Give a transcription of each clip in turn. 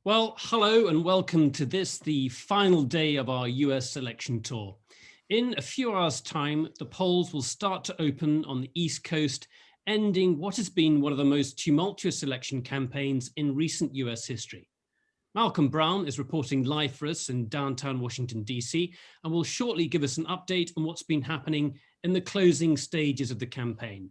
Well, hello and welcome to this, the final day of our US election tour. In a few hours' time, the polls will start to open on the East Coast, ending what has been one of the most tumultuous election campaigns in recent US history. Malcolm Brown is reporting live for us in downtown Washington, DC, and will shortly give us an update on what's been happening in the closing stages of the campaign.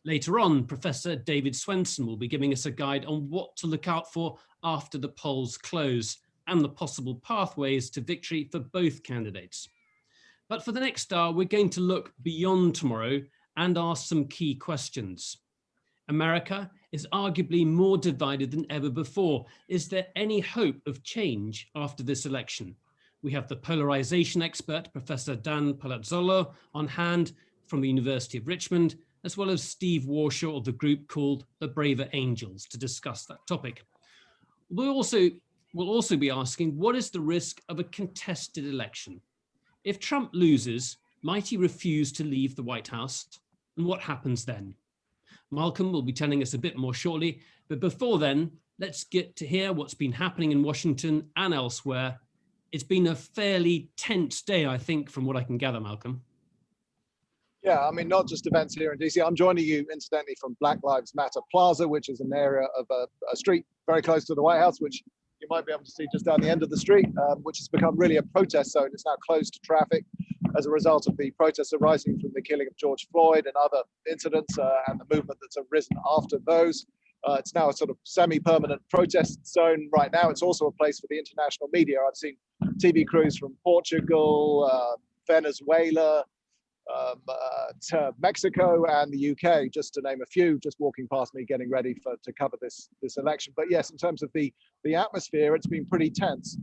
Later on, Professor David Swenson will be giving us a guide on what to look out for after the polls close and the possible pathways to victory for both candidates. But for the next hour, we're going to look beyond tomorrow and ask some key questions. America is arguably more divided than ever before. Is there any hope of change after this election? We have the polarization expert, Professor Daniel Palazzolo, on hand from the University of Richmond, as well as Steve Warshaw of the group called the Braver Angels to discuss that topic. We'll also be asking, what is the risk of a contested election? If Trump loses, might he refuse to leave the White House? And what happens then? Malcolm will be telling us a bit more shortly, but before then, let's get to hear what's been happening in Washington and elsewhere. It's been a fairly tense day, I think, from what I can gather, Malcolm. Yeah, I mean, not just events here in DC. I'm joining you, incidentally, from Black Lives Matter Plaza, which is an area of a street very close to the White House, which you might be able to see just down the end of the street, which has become really a protest zone. It's now closed to traffic as a result of the protests arising from the killing of George Floyd and other incidents and the movement that's arisen after those. It's now a sort of semi-permanent protest zone right now. It's also a place for the international media. I've seen TV crews from Portugal, Venezuela, to Mexico and the UK, just to name a few, just walking past me, getting ready to cover this election. But yes, in terms of the atmosphere, it's been pretty tense.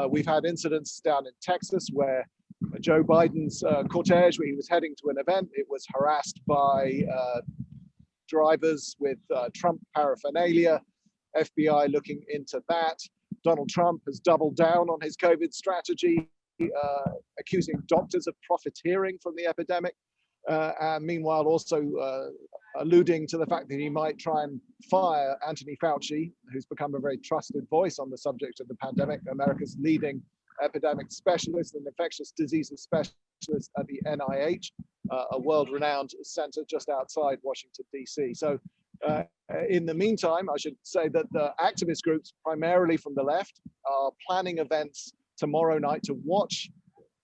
We've had incidents down in Texas where Joe Biden's cortege, where he was heading to an event, it was harassed by drivers with Trump paraphernalia, FBI looking into that. Donald Trump has doubled down on his COVID strategy, accusing doctors of profiteering from the epidemic, and meanwhile also alluding to the fact that he might try and fire Anthony Fauci, who's become a very trusted voice on the subject of the pandemic, America's leading epidemic specialist and infectious diseases specialist at the NIH, a world-renowned center just outside Washington, DC. So in the meantime, I should say that the activist groups, primarily from the left, are planning events tomorrow night to watch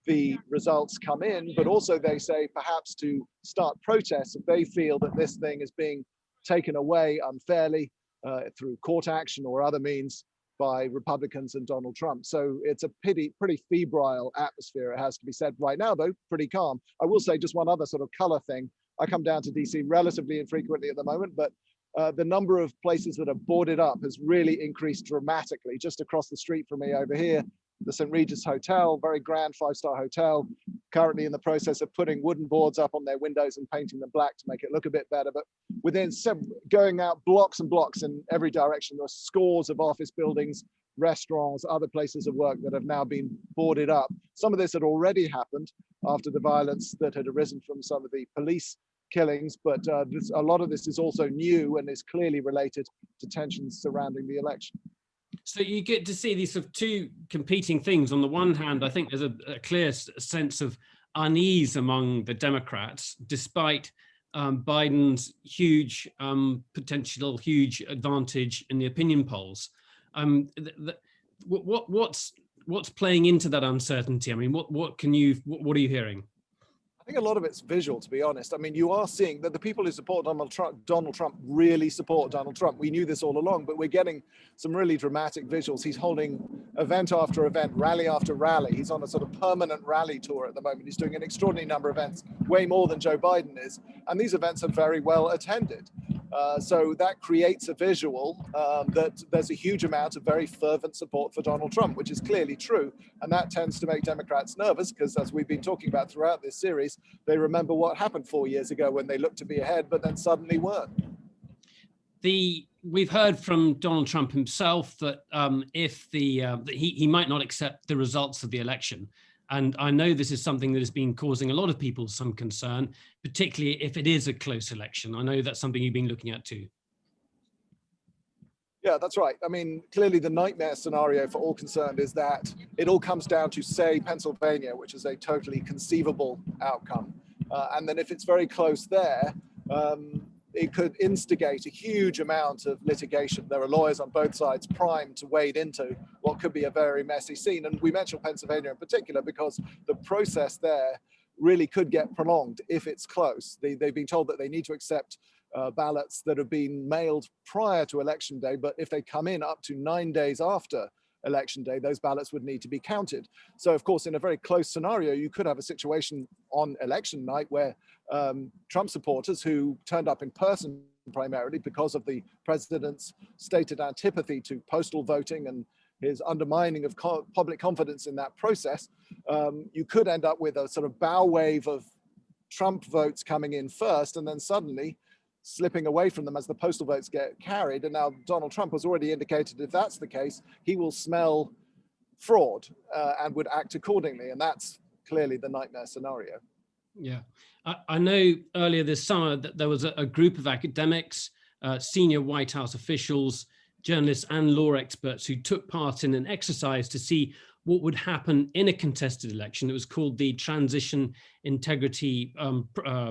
the results come in, but also they say perhaps to start protests if they feel that this thing is being taken away unfairly through court action or other means by Republicans and Donald Trump. So it's a pretty febrile atmosphere, it has to be said. Right now, though, pretty calm. I will say just one other sort of color thing. I come down to DC relatively infrequently at the moment, but the number of places that are boarded up has really increased dramatically. Just across the street from me over here, the St. Regis Hotel, very grand 5-star hotel, currently in the process of putting wooden boards up on their windows and painting them black to make it look a bit better. But within going out blocks and blocks in every direction, there are scores of office buildings, restaurants, other places of work that have now been boarded up. Some of this had already happened after the violence that had arisen from some of the police killings, but a lot of this is also new and is clearly related to tensions surrounding the election. So you get to see these sort of two competing things. On the one hand, I think there's a clear sense of unease among the Democrats, despite Biden's huge potential, huge advantage in the opinion polls. What's playing into that uncertainty? I mean, what are you hearing? I think a lot of it's visual, to be honest. I mean, you are seeing that the people who support Donald Trump really support Donald Trump. We knew this all along, but we're getting some really dramatic visuals. He's holding event after event, rally after rally. He's on a sort of permanent rally tour at the moment. He's doing an extraordinary number of events, way more than Joe Biden is. And these events are very well attended. So that creates a visual that there's a huge amount of very fervent support for Donald Trump, which is clearly true. And that tends to make Democrats nervous because, as we've been talking about throughout this series, they remember what happened 4 years ago when they looked to be ahead, but then suddenly weren't. We've heard from Donald Trump himself that he might not accept the results of the election. And I know this is something that has been causing a lot of people some concern, particularly if it is a close election. I know that's something you've been looking at too. Yeah, that's right. I mean, clearly the nightmare scenario for all concerned is that it all comes down to, say, Pennsylvania, which is a totally conceivable outcome. And then if it's very close there, it could instigate a huge amount of litigation. There are lawyers on both sides primed to wade into what could be a very messy scene. And we mentioned Pennsylvania in particular because the process there really could get prolonged if it's close. They've been told that they need to accept ballots that have been mailed prior to election day, but if they come in up to 9 days after election day, those ballots would need to be counted. So of course, in a very close scenario, you could have a situation on election night where Trump supporters who turned up in person primarily because of the president's stated antipathy to postal voting and his undermining of public confidence in that process, you could end up with a sort of bow wave of Trump votes coming in first, and then suddenly slipping away from them as the postal votes get carried. And now Donald Trump has already indicated if that's the case, he will smell fraud and would act accordingly. And that's clearly the nightmare scenario. Yeah, I know earlier this summer that there was a group of academics, senior White House officials, journalists and law experts who took part in an exercise to see what would happen in a contested election. It was called the Transition Integrity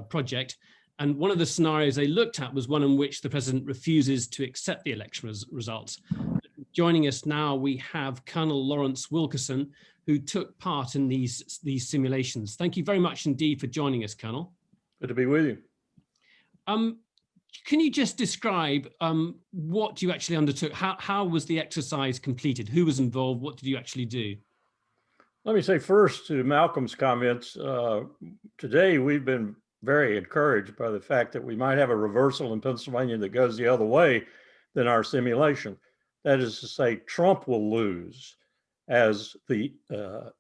Project. And one of the scenarios they looked at was one in which the president refuses to accept the election results. Joining us now, we have Colonel Lawrence Wilkerson, who took part in these simulations. Thank you very much indeed for joining us, Colonel. Good to be with you. Can you just describe what you actually undertook? How was the exercise completed? Who was involved? What did you actually do? Let me say first to Malcolm's comments, today we've been very encouraged by the fact that we might have a reversal in Pennsylvania that goes the other way than our simulation. That is to say, Trump will lose as the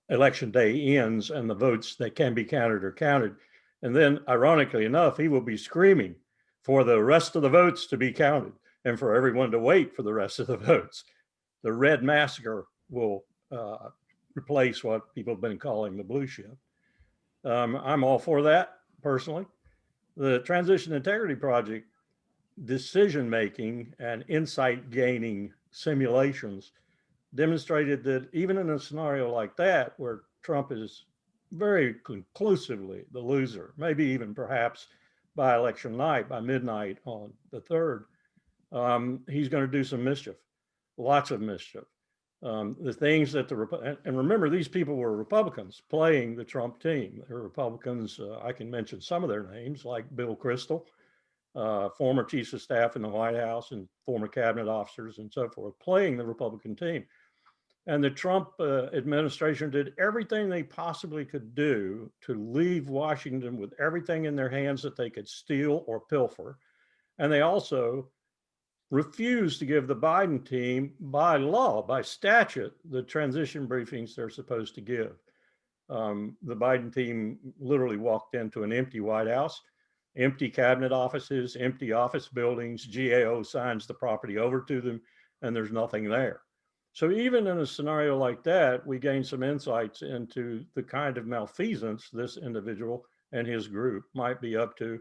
election day ends and the votes that can be counted are counted. And then, ironically enough, he will be screaming for the rest of the votes to be counted and for everyone to wait for the rest of the votes. The red massacre will replace what people have been calling the blue shift. I'm all for that. Personally, the Transition Integrity Project decision-making and insight-gaining simulations demonstrated that even in a scenario like that, where Trump is very conclusively the loser, maybe even perhaps by election night, by midnight on the 3rd, he's going to do some mischief, lots of mischief. The things that and remember, these people were Republicans playing the Trump team. They're Republicans, I can mention some of their names, like Bill Kristol, former chiefs of staff in the White House and former cabinet officers and so forth, playing the Republican team. And the Trump administration did everything they possibly could do to leave Washington with everything in their hands that they could steal or pilfer. And they also refused to give the Biden team, by law, by statute, the transition briefings they're supposed to give. The Biden team literally walked into an empty White House, empty cabinet offices, empty office buildings. GAO signs the property over to them, and there's nothing there. So even in a scenario like that, we gain some insights into the kind of malfeasance this individual and his group might be up to,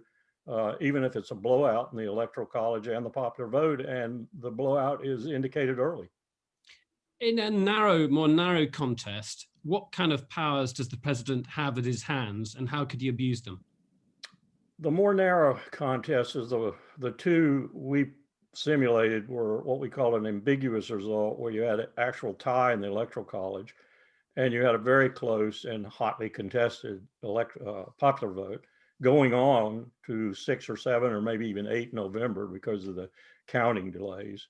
even if it's a blowout in the Electoral College and the popular vote, and the blowout is indicated early. In a more narrow contest, what kind of powers does the president have at his hands, and how could he abuse them? The more narrow contest is the two we simulated were what we call an ambiguous result, where you had an actual tie in the Electoral College, and you had a very close and hotly contested popular vote going on to 6 or 7 or maybe even 8 November because of the counting delays.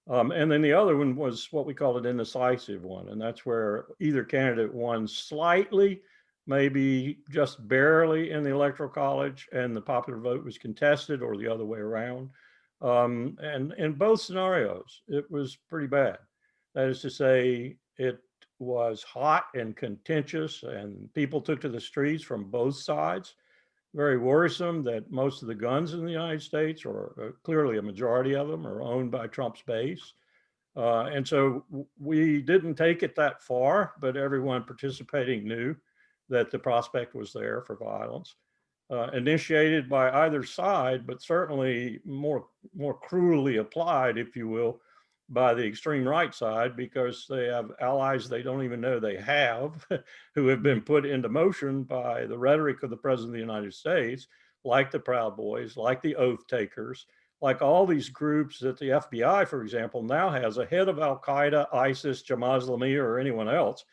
And then the other one was what we call an indecisive one. And that's where either candidate won slightly, maybe just barely in the Electoral College, and the popular vote was contested, or the other way around. And in both scenarios, it was pretty bad. That is to say, it was hot and contentious, and people took to the streets from both sides. Very worrisome that most of the guns in the United States, or clearly a majority of them, are owned by Trump's base. And so we didn't take it that far, but everyone participating knew that the prospect was there for violence, initiated by either side, but certainly more cruelly applied, if you will, by the extreme right side because they have allies they don't even know they have who have been put into motion by the rhetoric of the President of the United States, like the Proud Boys, like the Oath Takers, like all these groups that the FBI, for example, now has a head of Al-Qaeda, ISIS, Jamaat Islamiyah, or anyone else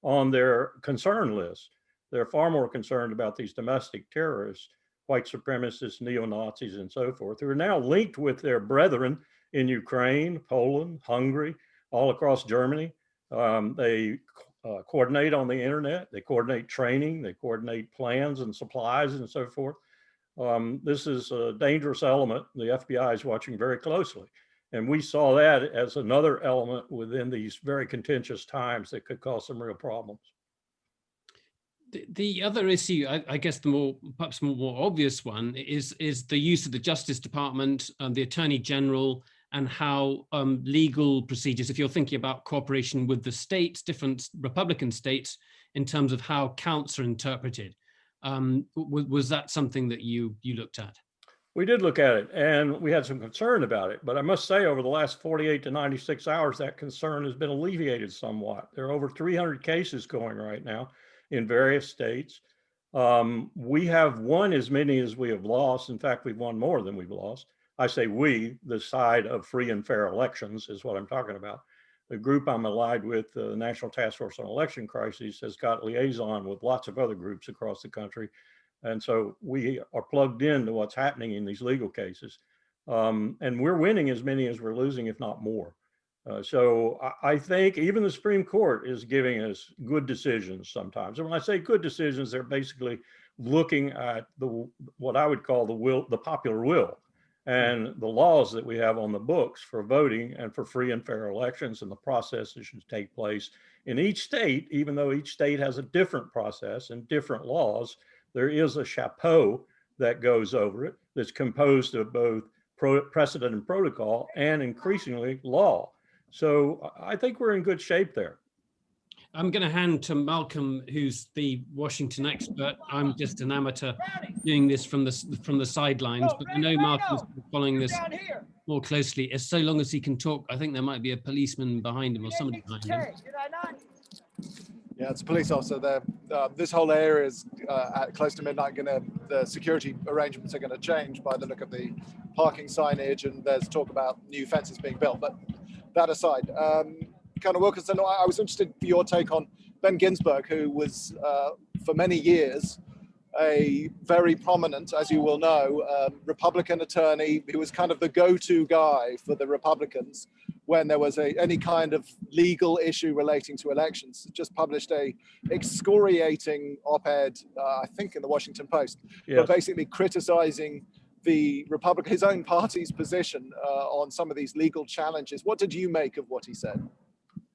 on their concern list. They're far more concerned about these domestic terrorists, white supremacists, neo-Nazis, and so forth, who are now linked with their brethren in Ukraine, Poland, Hungary, all across Germany. They coordinate on the internet, they coordinate training, they coordinate plans and supplies and so forth. This is a dangerous element. The FBI is watching very closely. And we saw that as another element within these very contentious times that could cause some real problems. The other issue, I guess perhaps more obvious one is the use of the Justice Department and the Attorney General, and how legal procedures, if you're thinking about cooperation with the states, different Republican states, in terms of how counts are interpreted. Was that something that you looked at? We did look at it, and we had some concern about it. But I must say, over the last 48 to 96 hours, that concern has been alleviated somewhat. There are over 300 cases going right now in various states. We have won as many as we have lost. In fact, we've won more than we've lost. I say we, the side of free and fair elections is what I'm talking about. The group I'm allied with, the National Task Force on Election Crises, has got liaison with lots of other groups across the country. And so we are plugged into what's happening in these legal cases. And we're winning as many as we're losing, if not more. So I think even the Supreme Court is giving us good decisions sometimes. And when I say good decisions, they're basically looking at what I would call the popular will, and the laws that we have on the books for voting and for free and fair elections, and the process that should take place in each state. Even though each state has a different process and different laws, there is a chapeau that goes over it that's composed of both precedent and protocol, and increasingly law. So I think we're in good shape there. I'm going to hand to Malcolm, who's the Washington expert. I'm just an amateur doing this from the sidelines, but I know Malcolm's following this more closely. As so long as he can talk, I think there might be a policeman behind him or somebody behind him. Yeah, it's a police officer there. This whole area is at close to midnight. The security arrangements are going to change by the look of the parking signage, and there's talk about new fences being built. But that aside, Colonel Wilkerson, I was interested for your take on Ben Ginsberg, who was for many years a very prominent, as you will know, Republican attorney who was kind of the go-to guy for the Republicans when there was any kind of legal issue relating to elections. Just published a excoriating op-ed, I think in the Washington Post, yes, but basically criticizing his own party's position on some of these legal challenges. What did you make of what he said?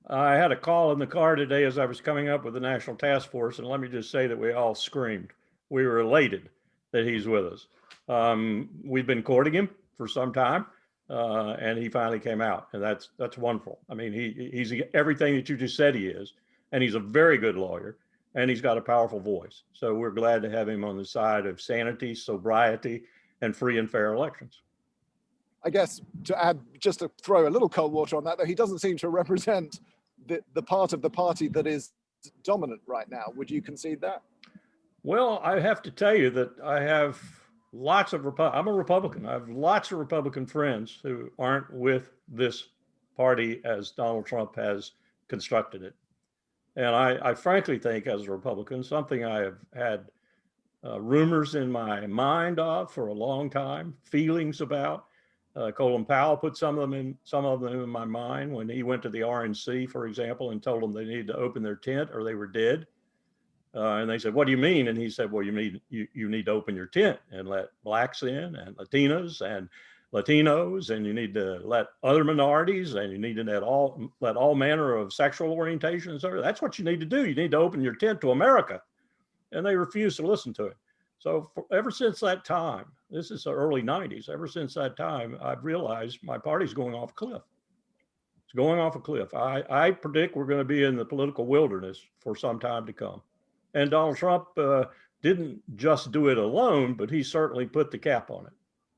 I had a call in the car today as I was coming up with the National Task Force, and let me just say that we all screamed. We were elated that he's with us. We've been courting him for some time, and he finally came out, and that's wonderful. I mean, he's everything that you just said he is, and he's a very good lawyer, and he's got a powerful voice. So we're glad to have him on the side of sanity, sobriety, and free and fair elections. I guess to add, just to throw a little cold water on that, though, he doesn't seem to represent the part of the party that is dominant right now. Would you concede that? Well, I have to tell you that I have lots of I'm a Republican. I have lots of Republican friends who aren't with this party as Donald Trump has constructed it. And I frankly think, as a Republican, something I have had rumors in my mind of for a long time, feelings about. Colin Powell put some of them in my mind when he went to the RNC, for example, and told them they needed to open their tent or they were dead. And they said, "What do you mean?" And he said, "Well, you need to open your tent and let blacks in, and Latinas and Latinos, and you need to let other minorities, and you need to let all manner of sexual orientations. That's what you need to do. You need to open your tent to America." And they refused to listen to it. So ever since that time, this is the early 90s, ever since that time, I've realized my party's going off a cliff. It's going off a cliff. I predict we're going to be in the political wilderness for some time to come. And Donald Trump didn't just do it alone, but he certainly put the cap on it.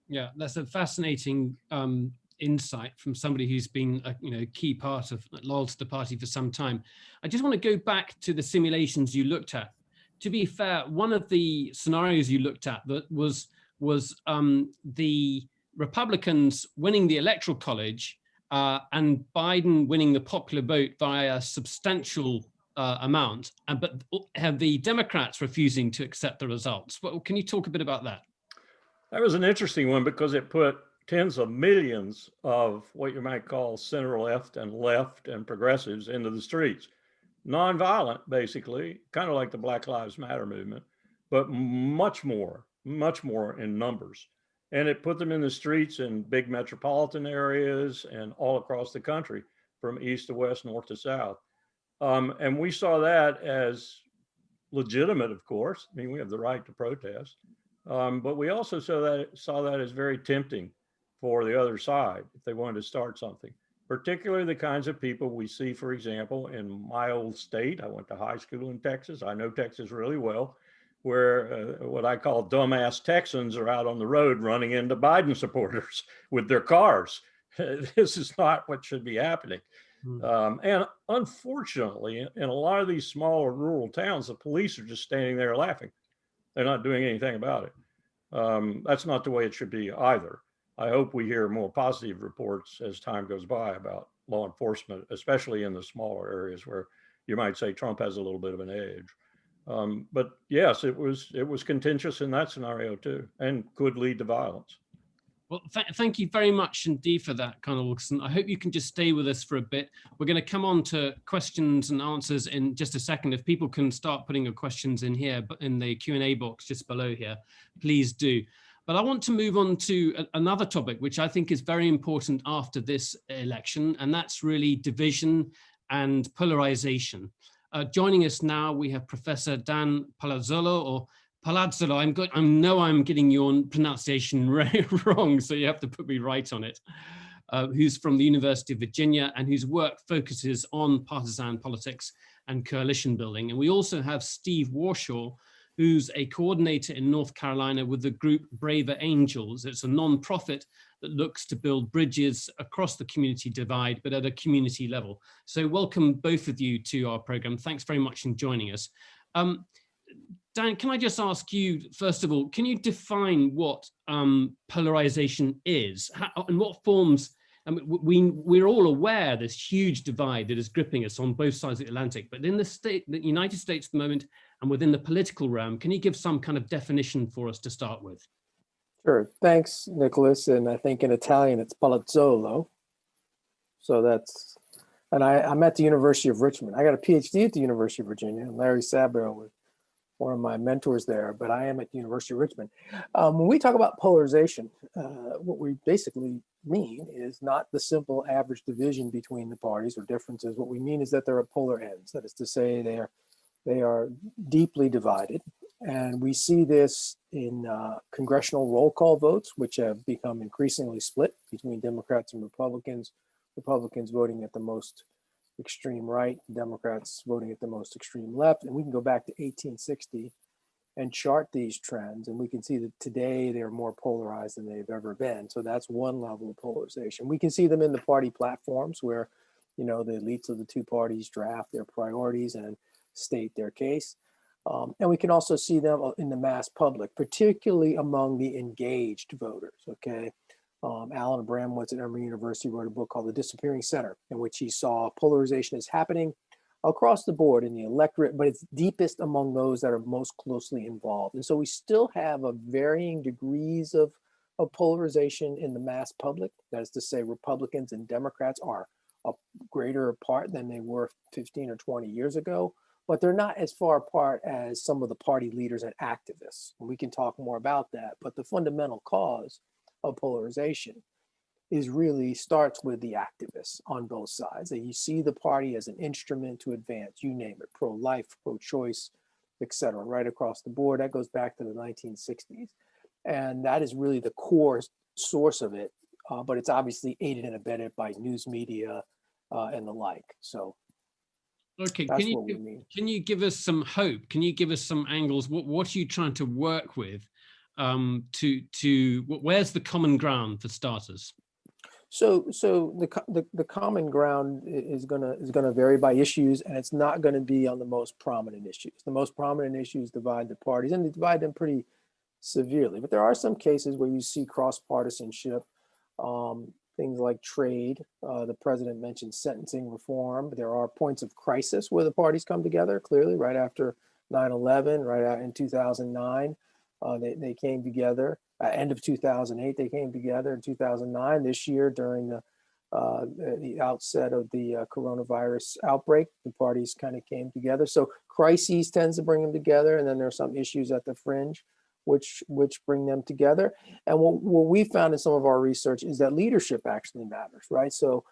Yeah, that's a fascinating insight from somebody who's been a key part of loyal to the party for some time. I just want to go back to the simulations you looked at. To be fair, one of the scenarios you looked at that was the Republicans winning the Electoral College and Biden winning the popular vote via a substantial amount, but have the Democrats refusing to accept the results. Well, can you talk a bit about that? That was an interesting one because it put tens of millions of what you might call center left and progressives into the streets. Nonviolent, basically, kind of like the Black Lives Matter movement, but much more in numbers. And it put them in the streets in big metropolitan areas and all across the country, from east to west, north to south. And we saw that as legitimate, of course. I mean, we have the right to protest. But we also saw that as very tempting for the other side if they wanted to start something, particularly the kinds of people we see, for example, in my old state. I went to high school in Texas. I know Texas really well, where what I call dumbass Texans are out on the road running into Biden supporters with their cars. This is not what should be happening. And unfortunately, in a lot of these smaller rural towns, the police are just standing there laughing. They're not doing anything about it. That's not the way it should be either. I hope we hear more positive reports as time goes by about law enforcement, especially in the smaller areas where you might say Trump has a little bit of an edge. But yes, it was contentious in that scenario too, and could lead to violence. Well, thank you very much indeed for that, Colonel Wilkerson. I hope you can just stay with us for a bit. We're going to come on to questions and answers in just a second. If people can start putting your questions in here, but in the Q&A box just below here, please do. But I want to move on to another topic, which I think is very important after this election, and that's really division and polarization. Joining us now, we have Professor Dan Palazzolo, or Palazzolo. I know I'm getting your pronunciation wrong, so you have to put me right on it. Who's from the University of Virginia and whose work focuses on partisan politics and coalition building. And we also have Steve Warshaw, who's a coordinator in North Carolina with the group Braver Angels. It's a non-profit that looks to build bridges across the community divide, but at a community level. So welcome both of you to our program. Thanks very much for joining us. Dan, can I just ask you, first of all, can you define what polarization is? And what forms? I mean, we're all aware this huge divide that is gripping us on both sides of the Atlantic, but in the United States at the moment and within the political realm, can you give some kind of definition for us to start with? Sure. Thanks, Nicholas. And I think in Italian, it's Palazzolo. So that's, and I'm at the University of Richmond. I got a PhD at the University of Virginia. Larry Sabro was one of my mentors there, but I am at the University of Richmond. When we talk about polarization, what we basically mean is not the simple average division between the parties or differences. What we mean is that there are polar ends. That is to say, they are deeply divided. And we see this in congressional roll call votes, which have become increasingly split between Democrats and Republicans, Republicans voting at the most extreme right, Democrats voting at the most extreme left. And we can go back to 1860 and chart these trends. And we can see that today they're more polarized than they've ever been. So that's one level of polarization. We can see them in the party platforms where, you know, the elites of the two parties draft their priorities and state their case. And we can also see them in the mass public, particularly among the engaged voters, okay? Alan Abramowitz at Emory University wrote a book called The Disappearing Center, in which he saw polarization is happening across the board in the electorate, but it's deepest among those that are most closely involved. And so we still have a varying degrees of polarization in the mass public. That is to say, Republicans and Democrats are a greater apart than they were 15 or 20 years ago, but they're not as far apart as some of the party leaders and activists. And we can talk more about that, but the fundamental cause of polarization starts with the activists on both sides. That you see the party as an instrument to advance, you name it, pro-life, pro-choice, et cetera, right across the board. That goes back to the 1960s. And that is really the core source of it, but it's obviously aided and abetted by news media and the like. So okay, that's what we mean. Can you give us some hope? Can you give us some angles? What are you trying to work with? Where's the common ground for starters? So the common ground is gonna vary by issues, and it's not going to be on the most prominent issues. The most prominent issues divide the parties, and they divide them pretty severely. But there are some cases where you see cross-partisanship, things like trade. The president mentioned sentencing reform. There are points of crisis where the parties come together, clearly, right after 9/11, right out in 2009. They came together. End of 2008, they came together. In 2009, this year, during the outset of the coronavirus outbreak, the parties kind of came together. So crises tends to bring them together, and then there are some issues at the fringe which bring them together. And what we found in some of our research is that leadership actually matters, right? So,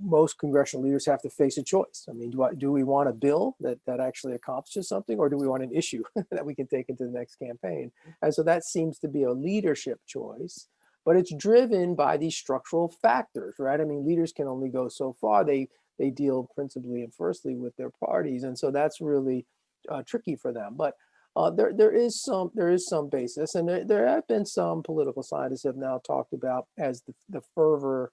most congressional leaders have to face a choice. I mean, do we want a bill that actually accomplishes something, or do we want an issue that we can take into the next campaign? And so that seems to be a leadership choice, but it's driven by these structural factors, right? I mean, leaders can only go so far. They deal principally and firstly with their parties, and so that's really tricky for them. But there is some basis, and there have been some political scientists have now talked about as the fervor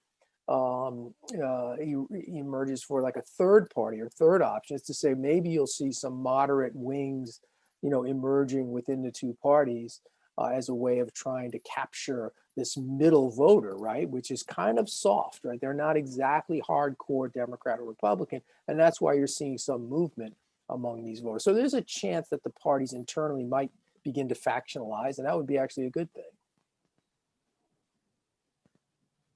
emerges for like a third party or third option, is to say maybe you'll see some moderate wings, emerging within the two parties as a way of trying to capture this middle voter, right? Which is kind of soft, right? They're not exactly hardcore Democrat or Republican, and that's why you're seeing some movement among these voters. So there's a chance that the parties internally might begin to factionalize, and that would be actually a good thing.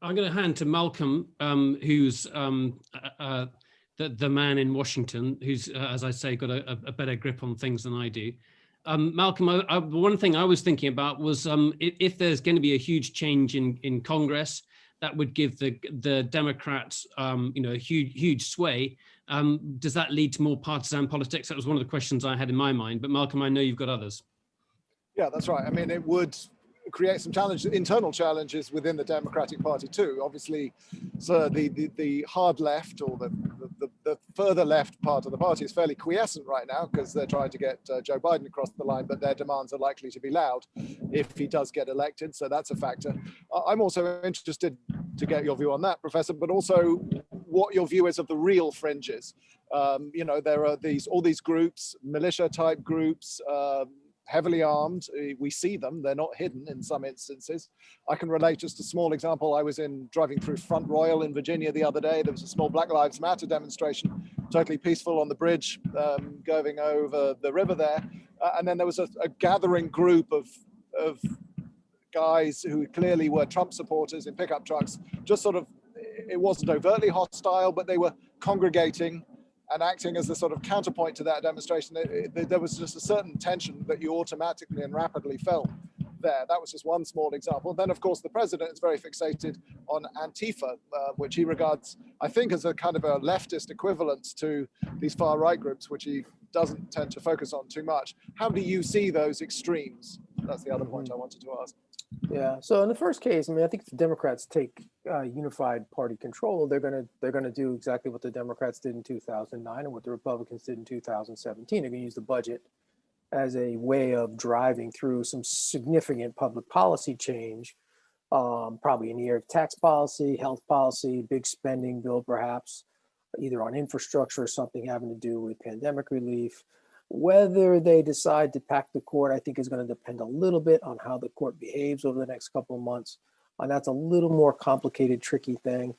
I'm going to hand to Malcolm, who's the man in Washington, who's, as I say, got a better grip on things than I do. Malcolm, one thing I was thinking about was if there's going to be a huge change in Congress, that would give the Democrats, a huge sway. Does that lead to more partisan politics? That was one of the questions I had in my mind. But Malcolm, I know you've got others. Yeah, that's right. I mean, it would create some internal challenges within the Democratic Party too. Obviously, so the hard left, or the further left part of the party, is fairly quiescent right now because they're trying to get Joe Biden across the line, but their demands are likely to be loud if he does get elected. So that's a factor. I'm also interested to get your view on that, Professor, but also what your view is of the real fringes. There are all these groups, militia type groups, heavily armed. We see them, they're not hidden in some instances. I can relate just a small example. I was driving through Front Royal in Virginia the other day. There was a small Black Lives Matter demonstration, totally peaceful on the bridge going over the river there. And then there was a gathering group of guys who clearly were Trump supporters in pickup trucks. Just sort of, it wasn't overtly hostile, but they were congregating and acting as the sort of counterpoint to that demonstration. There was just a certain tension that you automatically and rapidly felt there. That was just one small example. Then, of course, the president is very fixated on Antifa, which he regards, I think, as a kind of a leftist equivalent to these far-right groups, which he doesn't tend to focus on too much. How do you see those extremes? That's the other point I wanted to ask. Yeah. So in the first case, I mean, I think if the Democrats take unified party control, they're gonna do exactly what the Democrats did in 2009 and what the Republicans did in 2017. They're gonna use the budget as a way of driving through some significant public policy change, probably in the area of tax policy, health policy, big spending bill, perhaps, either on infrastructure or something having to do with pandemic relief. Whether they decide to pack the court, I think, is going to depend a little bit on how the court behaves over the next couple of months. And that's a little more complicated, tricky thing.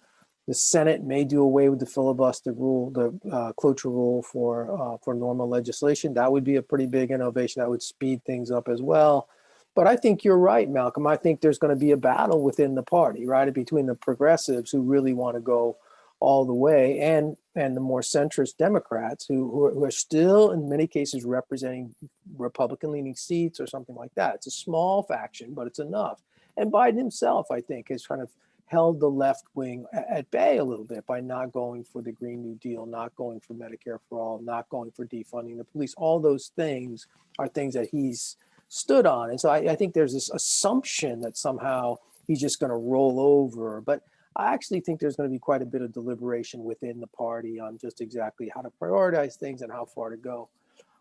The Senate may do away with the filibuster rule, the cloture rule for normal legislation. That would be a pretty big innovation. That would speed things up as well. But I think you're right, Malcolm. I think there's going to be a battle within the party, right, between the progressives who really want to go all the way and the more centrist Democrats who are still in many cases representing Republican leaning seats or something like that. It's a small faction, but it's enough. And Biden himself, I think, has kind of held the left wing at bay a little bit by not going for the Green New Deal, not going for Medicare for all, not going for defunding the police. All those things are things that he's stood on. And so I think there's this assumption that somehow he's just going to roll over. But I actually think there's going to be quite a bit of deliberation within the party on just exactly how to prioritize things and how far to go.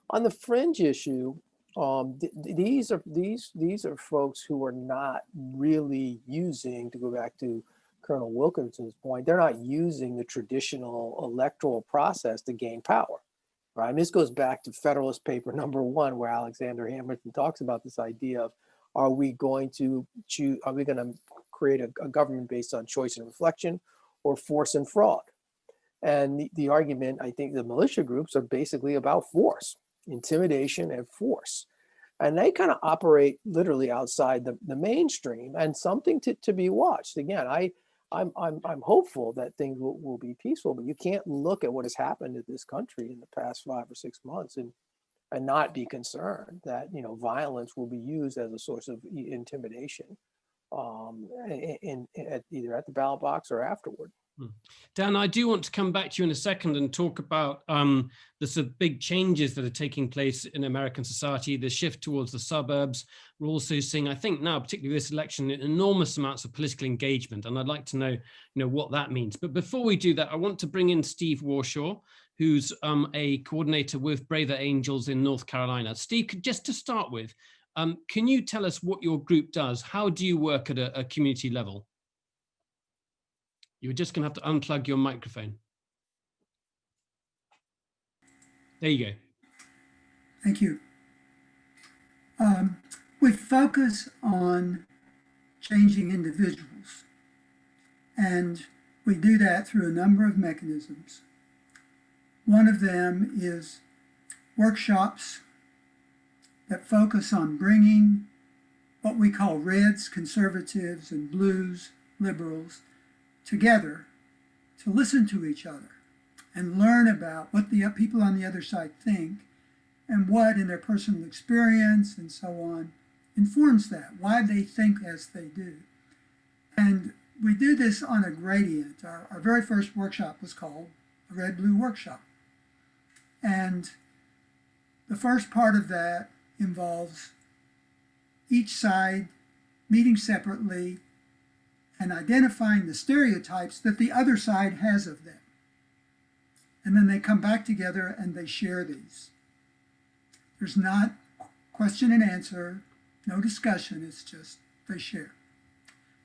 On the fringe issue, These are folks who are not really using, to go back to Colonel Wilkerson's point, they're not using the traditional electoral process to gain power, right? And this goes back to Federalist Paper #1, where Alexander Hamilton talks about this idea of, are we going to create a government based on choice and reflection, or force and fraud? And the argument, I think the militia groups are basically about force, intimidation and force. And they kind of operate literally outside the mainstream, and something to be watched. Again, I'm hopeful that things will be peaceful, but you can't look at what has happened in this country in the past 5 or 6 months and not be concerned that, you know, violence will be used as a source of intimidation, either at the ballot box or afterward. Dan, I do want to come back to you in a second and talk about the sort of big changes that are taking place in American society, the shift towards the suburbs. We're also seeing, I think now, particularly this election, enormous amounts of political engagement. And I'd like to know, what that means. But before we do that, I want to bring in Steve Warshaw, who's a coordinator with Braver Angels in North Carolina. Steve, just to start with, can you tell us what your group does? How do you work at a community level? You're just going to have to unplug your microphone. There you go. Thank you. We focus on changing individuals, and we do that through a number of mechanisms. One of them is workshops that focus on bringing what we call reds, conservatives, and blues, liberals, together to listen to each other and learn about what the people on the other side think, and what in their personal experience and so on informs that, why they think as they do. And we do this on a gradient. Our very first workshop was called a Red-Blue Workshop. And the first part of that involves each side meeting separately and identifying the stereotypes that the other side has of them. And then they come back together and they share these. There's not question and answer, no discussion, it's just they share.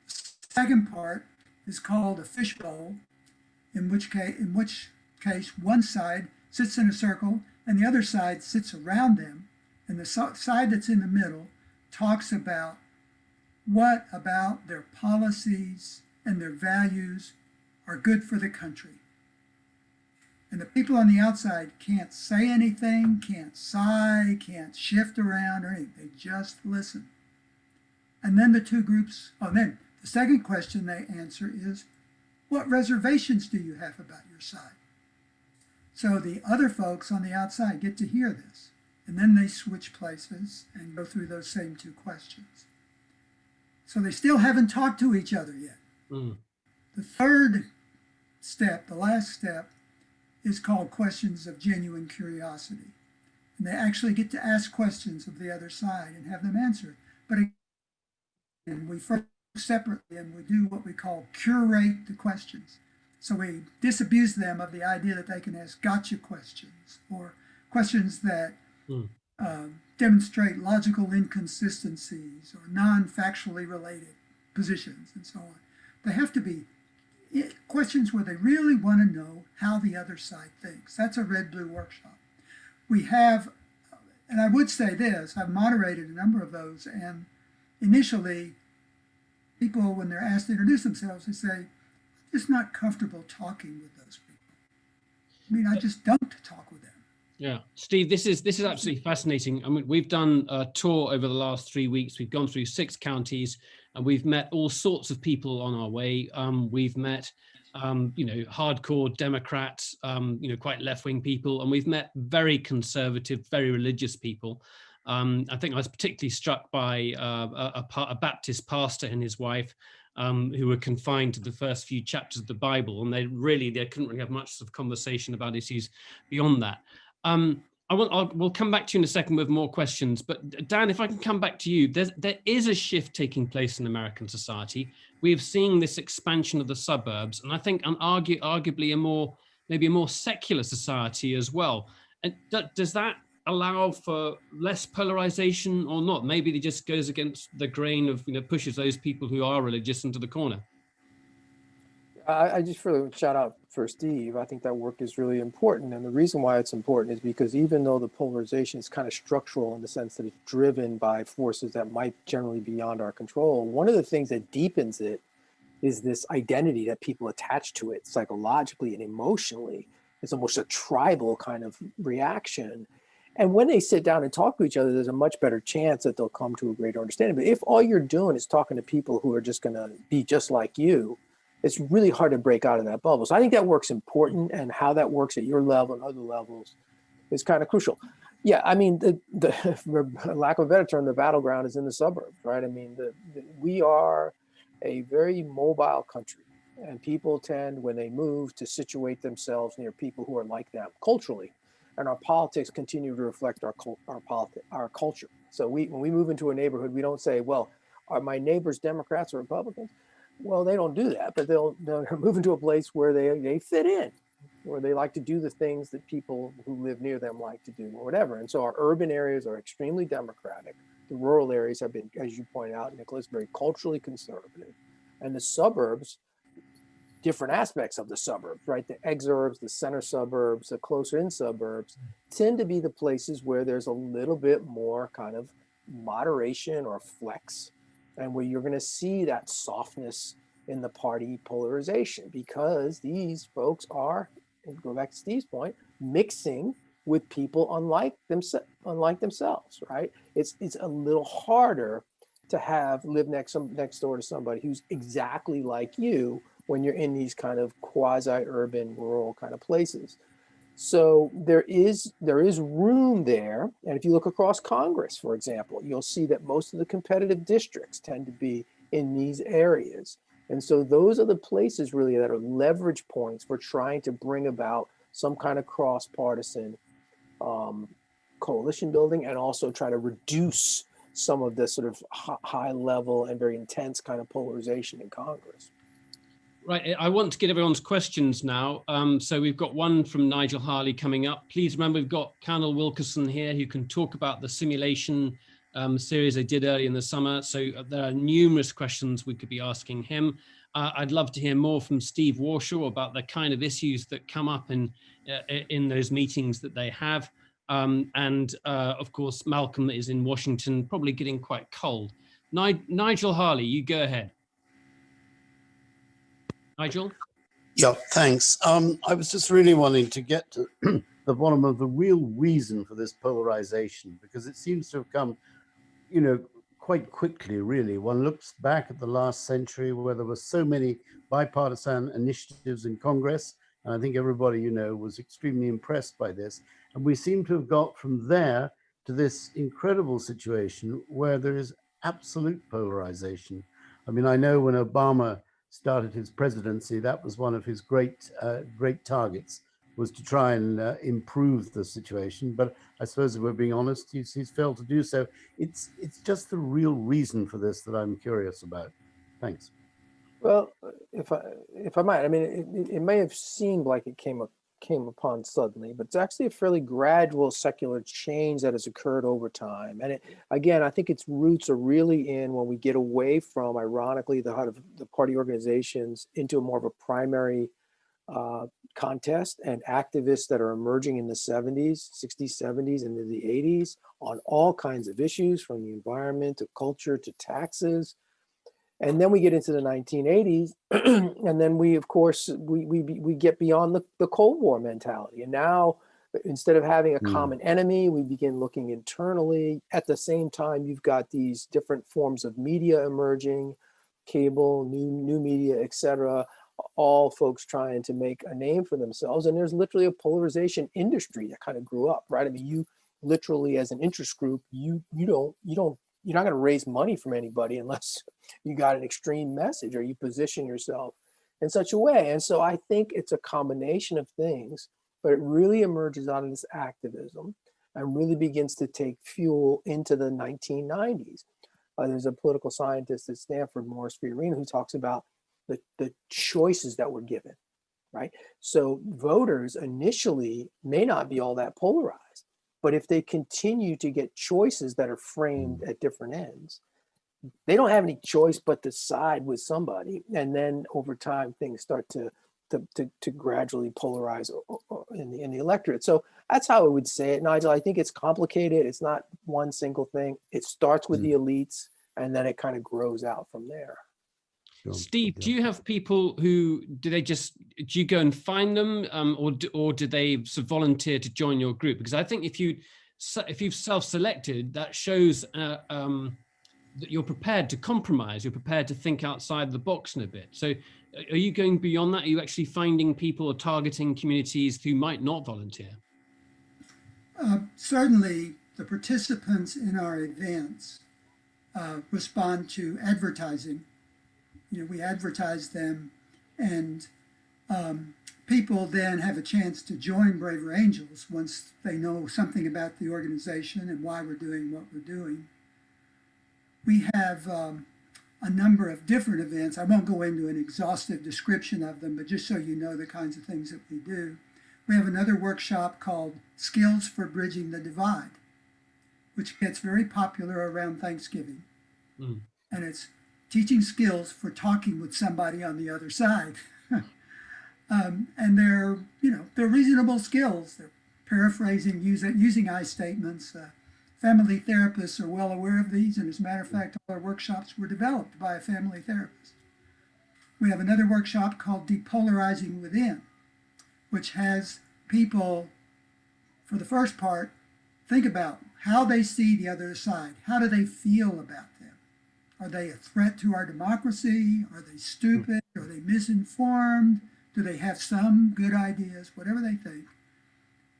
The second part is called a fishbowl, in which case one side sits in a circle and the other side sits around them, and the side that's in the middle talks about what about their policies and their values are good for the country. And the people on the outside can't say anything, can't sigh, can't shift around or anything. They just listen. And then the two groups, then the second question they answer is, what reservations do you have about your side? So the other folks on the outside get to hear this. And then they switch places and go through those same two questions. So they still haven't talked to each other yet. The third step, the last step, is called questions of genuine curiosity. And they actually get to ask questions of the other side and have them answered. But again, we first separately, and we do what we call curate the questions. So we disabuse them of the idea that they can ask gotcha questions, or questions that demonstrate logical inconsistencies or non-factually related positions and so on. They have to be questions where they really want to know how the other side thinks. That's a Red-Blue Workshop. We have, and I would say this, I've moderated a number of those, and initially people, when they're asked to introduce themselves, they say, I'm just not comfortable talking with those people. I mean, I just don't talk with them. Yeah, Steve, this is absolutely fascinating. I mean, we've done a tour over the last 3 weeks. We've gone through 6 counties, and we've met all sorts of people on our way. We've met, hardcore Democrats, quite left-wing people, and we've met very conservative, very religious people. I think I was particularly struck by a Baptist pastor and his wife, who were confined to the first few chapters of the Bible, and they couldn't really have much sort of conversation about issues beyond that. We'll come back to you in a second with more questions, but Dan, if I can come back to you, there is a shift taking place in American society. We have seen this expansion of the suburbs, and I think arguably maybe a more secular society as well. And does that allow for less polarization or not? Maybe it just goes against the grain of, pushes those people who are religious into the corner. I just really shout out for Steve. I think that work is really important. And the reason why it's important is because even though the polarization is kind of structural in the sense that it's driven by forces that might generally be beyond our control, one of the things that deepens it is this identity that people attach to it psychologically and emotionally. It's almost a tribal kind of reaction. And when they sit down and talk to each other, there's a much better chance that they'll come to a greater understanding. But if all you're doing is talking to people who are just going to be just like you, it's really hard to break out of that bubble. So I think that work's important, and how that works at your level and other levels is kind of crucial. Yeah, I mean, for lack of a better term, the battleground is in the suburbs, right? I mean, we are a very mobile country, and people tend, when they move, to situate themselves near people who are like them culturally, and our politics continue to reflect our culture. So when we move into a neighborhood, we don't say, well, are my neighbors Democrats or Republicans? Well, they don't do that, but they'll move into a place where they fit in, where they like to do the things that people who live near them like to do, or whatever. And so our urban areas are extremely democratic. The rural areas have been, as you point out, Nicholas, very culturally conservative. And the suburbs, different aspects of the suburbs, right? The exurbs, the center suburbs, the closer in suburbs tend to be the places where there's a little bit more kind of moderation or flex, and where you're going to see that softness in the party polarization, because these folks are, and go back to Steve's point, mixing with people unlike themselves, right? It's a little harder to live next door to somebody who's exactly like you when you're in these kind of quasi-urban, rural kind of places. So there is room there. And if you look across Congress, for example, you'll see that most of the competitive districts tend to be in these areas. And so those are the places really that are leverage points for trying to bring about some kind of cross-partisan coalition building, and also try to reduce some of the sort of high level and very intense kind of polarization in Congress. Right, I want to get everyone's questions now. So we've got one from Nigel Harley coming up. Please remember, we've got Colonel Wilkerson here who can talk about the simulation series they did early in the summer. So there are numerous questions we could be asking him. I'd love to hear more from Steve Warshaw about the kind of issues that come up in those meetings that they have. And of course, Malcolm is in Washington, probably getting quite cold. Nigel Harley, you go ahead. Nigel? Yeah, thanks. I was just really wanting to get to the bottom of the real reason for this polarization, because it seems to have come, quite quickly, really. One looks back at the last century where there were so many bipartisan initiatives in Congress, and I think everybody, was extremely impressed by this. And we seem to have got from there to this incredible situation where there is absolute polarization. I mean, I know when Obama started his presidency, that was one of his great targets, was to try and improve the situation. But I suppose if we're being honest, he's failed to do so. It's just the real reason for this that I'm curious about. Thanks. Well, if I might, I mean, it may have seemed like it came upon suddenly, but it's actually a fairly gradual secular change that has occurred over time. And again, I think its roots are really in when we get away from, ironically, the party organizations into more of a primary contest, and activists that are emerging in the 70s, 60s, 70s, and the 80s on all kinds of issues, from the environment to culture to taxes. And then we get into the 1980s, and then we, of course, we get beyond the Cold War mentality. And now, instead of having a common enemy, we begin looking internally. At the same time, you've got these different forms of media emerging, cable, new media, etc., all folks trying to make a name for themselves. And there's literally a polarization industry that kind of grew up, right? I mean, you literally, as an interest group, you're not going to raise money from anybody unless you got an extreme message or you position yourself in such a way. And so I think it's a combination of things, but it really emerges out of this activism and really begins to take fuel into the 1990s. There's a political scientist at Stanford, Morris Fiorina, who talks about the choices that were given, right? So voters initially may not be all that polarized. But if they continue to get choices that are framed at different ends, they don't have any choice but to side with somebody. And then over time, things start to gradually polarize in the electorate. So that's how I would say it, Nigel. I think it's complicated. It's not one single thing. It starts with the elites, and then it kind of grows out from there. Steve, do you have people who, do you go and find them, or do they sort of volunteer to join your group? Because I think if you've self-selected, that shows that you're prepared to compromise, you're prepared to think outside the box in a bit. So are you going beyond that? Are you actually finding people or targeting communities who might not volunteer? Certainly, the participants in our events respond to advertising. We advertise them, and people then have a chance to join Braver Angels once they know something about the organization and why we're doing what we're doing. We have a number of different events. I won't go into an exhaustive description of them, but just so you know the kinds of things that we do. We have another workshop called Skills for Bridging the Divide, which gets very popular around Thanksgiving. And it's teaching skills for talking with somebody on the other side. And they're reasonable skills. They're paraphrasing, using I statements. Family therapists are well aware of these, and as a matter of fact, all our workshops were developed by a family therapist. We have another workshop called Depolarizing Within, which has people, for the first part, think about how they see the other side. How do they feel about them? Are they a threat to our democracy? Are they stupid? Are they misinformed? Do they have some good ideas? Whatever they think.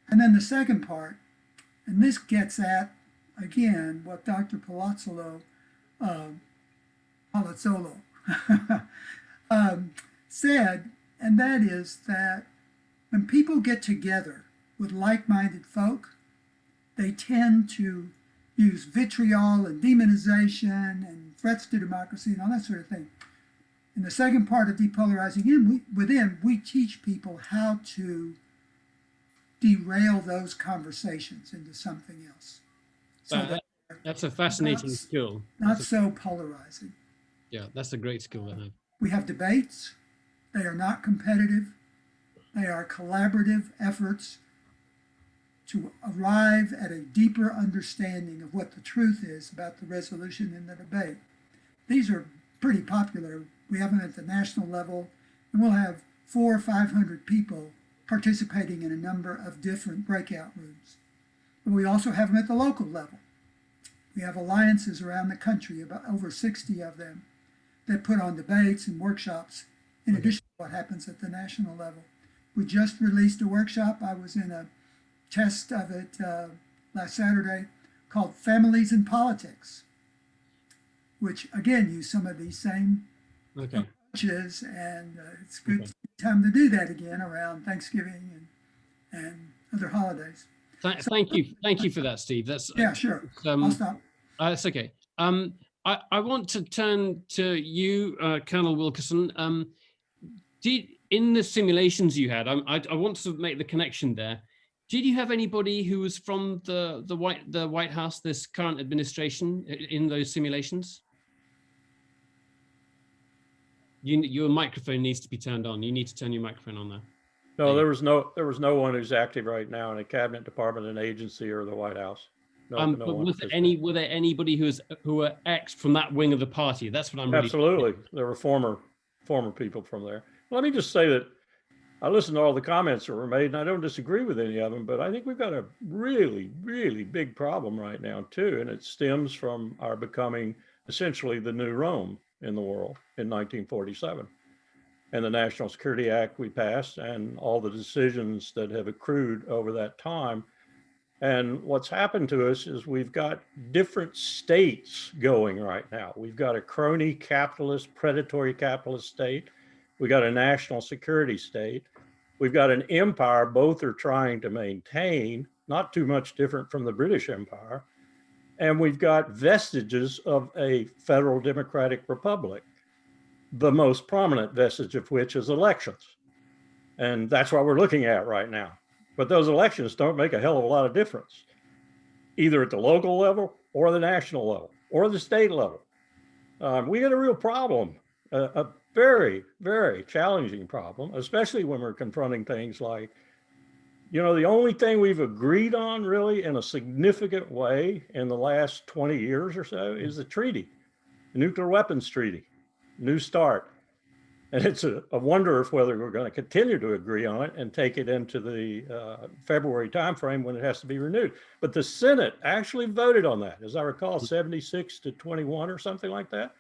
And then the second part, and this gets at, again, what Dr. Palazzolo said, and that is that when people get together with like-minded folk, they tend to use vitriol and demonization and threats to democracy and all that sort of thing. In the second part of Depolarizing Within, we teach people how to derail those conversations into something else. So that's a fascinating skill. Not so polarizing. Yeah, that's a great skill to have. We have debates. They are not competitive. They are collaborative efforts to arrive at a deeper understanding of what the truth is about the resolution in the debate. These are pretty popular. We have them at the national level, and we'll have 400 or 500 people participating in a number of different breakout rooms. But we also have them at the local level. We have alliances around the country, about over 60 of them, that put on debates and workshops in addition to what happens at the national level. We just released a workshop. I was in a test of it last Saturday called Families in Politics, which again use some of these same approaches, and it's good time to do that again around Thanksgiving and other holidays. Thank you for that, Steve. That's yeah, sure. I'll stop. That's okay. I want to turn to you, Colonel Wilkerson. In the simulations you had, I want to make the connection there. Did you have anybody who was from the White House, this current administration, in those simulations? Your microphone needs to be turned on. You need to turn your microphone on there. No, there was no one who's active right now in a cabinet department, an agency, or the White House. No, but were there anybody who were ex from that wing of the party? That's what I'm really absolutely. There were former people from there. Let me just say that I listened to all the comments that were made, and I don't disagree with any of them, but I think we've got a really, really big problem right now too, and it stems from our becoming essentially the new Rome in the world in 1947. And the National Security Act we passed, and all the decisions that have accrued over that time. And what's happened to us is we've got different states going right now. We've got a crony capitalist, predatory capitalist state. We got a national security state. We've got an empire both are trying to maintain, not too much different from the British Empire. And we've got vestiges of a federal democratic republic, the most prominent vestige of which is elections. And that's what we're looking at right now. But those elections don't make a hell of a lot of difference. either at the local level or the national level or the state level. We got a real problem, a very, very challenging problem, especially when we're confronting things like, you know, the only thing we've agreed on really in a significant way in the last 20 years or so is the treaty, the nuclear weapons treaty, New START. And it's a wonder if whether we're going to continue to agree on it and take it into the February timeframe when it has to be renewed. But the Senate actually voted on that, as I recall, 76 to 21 or something like that.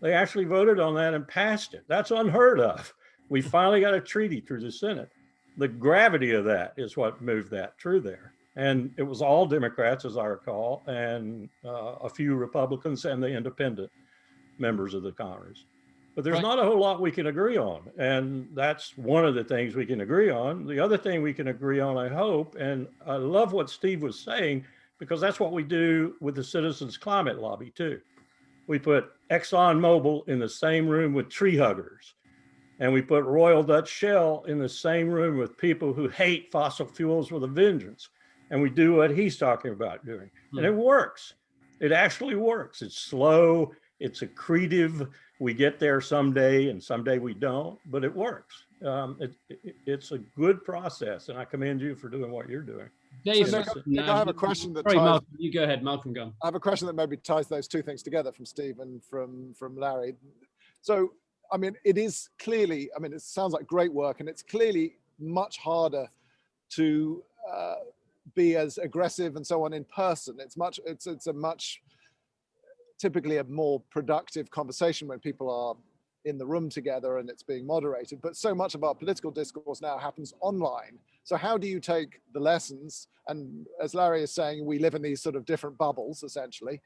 They actually voted on that and passed it. That's unheard of. We finally got a treaty through the Senate. The gravity of that is what moved that through there. And it was all Democrats, as I recall, and a few Republicans and the independent members of the Congress. But there's not a whole lot we can agree on. And that's one of the things we can agree on. The other thing we can agree on, I hope, and I love what Steve was saying, because that's what we do with the Citizens Climate Lobby too. We put ExxonMobil in the same room with tree huggers. And we put Royal Dutch Shell in the same room with people who hate fossil fuels with a vengeance. And we do what he's talking about doing. And it works. It actually works. It's slow. It's accretive. We get there someday and someday we don't, but it works. It's a good process. And I commend you for doing what you're doing. Dave, So Nick, I have a question that sorry, ties, Malcolm, you go ahead. Malcolm, go. I have a question that maybe ties those two things together from Steve and from Larry. So, I mean, it is clearly, I mean, it sounds like great work, and it's clearly much harder to be as aggressive and so on in person. It's a much, typically a more productive conversation when people are in the room together and it's being moderated, but so much of our political discourse now happens online. So how do you take the lessons? And as Larry is saying, we live in these sort of different bubbles, essentially.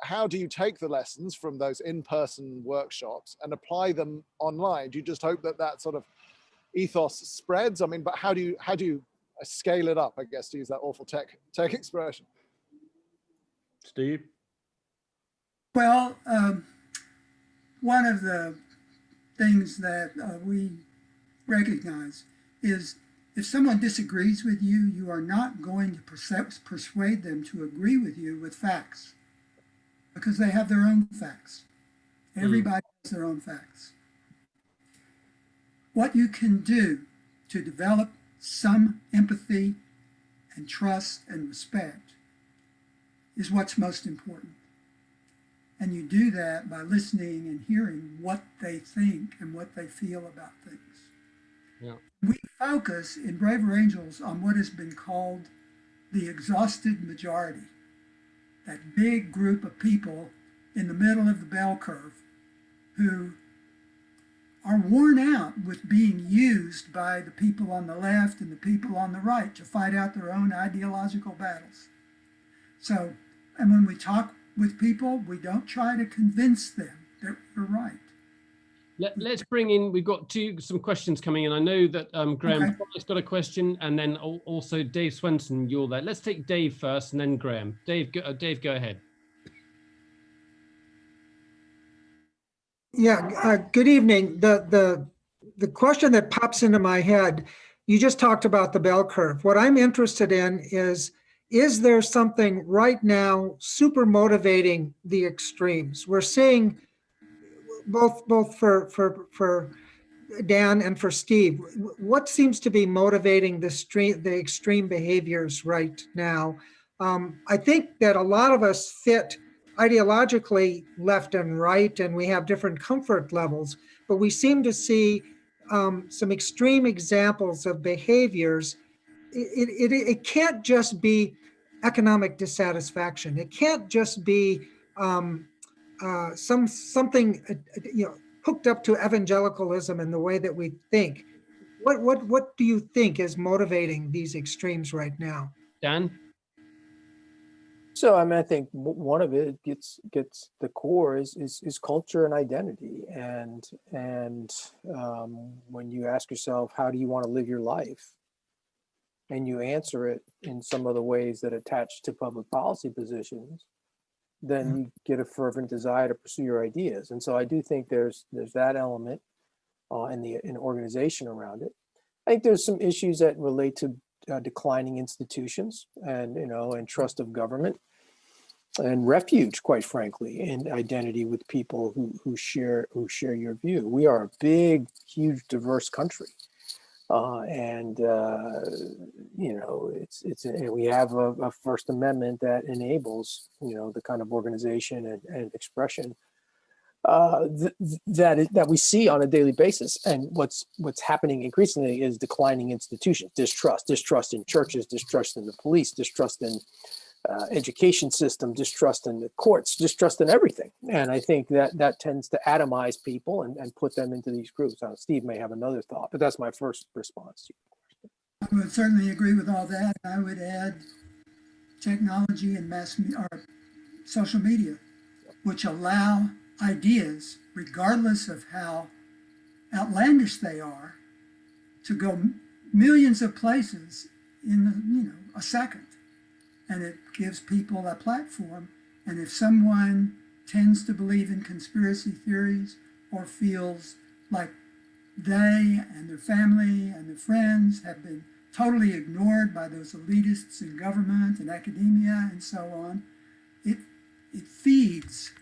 How do you take the lessons from those in-person workshops and apply them online? Do you just hope that that sort of ethos spreads? I mean, but how do you scale it up, I guess, to use that awful tech expression? Steve? Well, one of the things that we recognize is if someone disagrees with you, you are not going to persuade them to agree with you with facts, because they have their own facts. Everybody has their own facts. What you can do to develop some empathy and trust and respect is what's most important. And you do that by listening and hearing what they think and what they feel about things. Yeah. We focus in Braver Angels on what has been called the exhausted majority, that big group of people in the middle of the bell curve who are worn out with being used by the people on the left and the people on the right to fight out their own ideological battles. So, and when we talk with people, we don't try to convince them that we're right. Let's bring in, we've got some questions coming in. I know that Graham has got a question, and then also Dave Swenson, you're there. Let's take Dave first and then Graham. Dave, go ahead. Yeah, good evening. The question that pops into my head, you just talked about the bell curve. What I'm interested in is there something right now super motivating the extremes? We're seeing both for Dan and for Steve, what seems to be motivating the extreme behaviors right now? I think that a lot of us fit ideologically left and right, and we have different comfort levels, but we seem to see some extreme examples of behaviors. It can't just be economic dissatisfaction. It can't just be something hooked up to evangelicalism in the way that we think. What do you think is motivating these extremes right now? Dan? So I mean, I think one of it gets the core is culture and identity, and when you ask yourself, how do you want to live your life, and you answer it in some of the ways that attach to public policy positions, then you get a fervent desire to pursue your ideas. And so I do think there's that element in organization around it. I think there's some issues that relate to declining institutions and, and trust of government and refuge, quite frankly, in identity with people who share your view. We are a big, huge, diverse country. We have a First Amendment that enables, the kind of organization and expression that we see on a daily basis. And what's happening increasingly is declining institutions, distrust in churches, distrust in the police, distrust in education system, distrust in the courts, distrust in everything. And I think that tends to atomize people and put them into these groups. Now, Steve may have another thought, but that's my first response to you. I would certainly agree with all that. I would add technology and social media, which allow ideas, regardless of how outlandish they are, to go millions of places in a second. And it gives people a platform. And if someone tends to believe in conspiracy theories or feels like they and their family and their friends have been totally ignored by those elitists in government and academia and so on, it feeds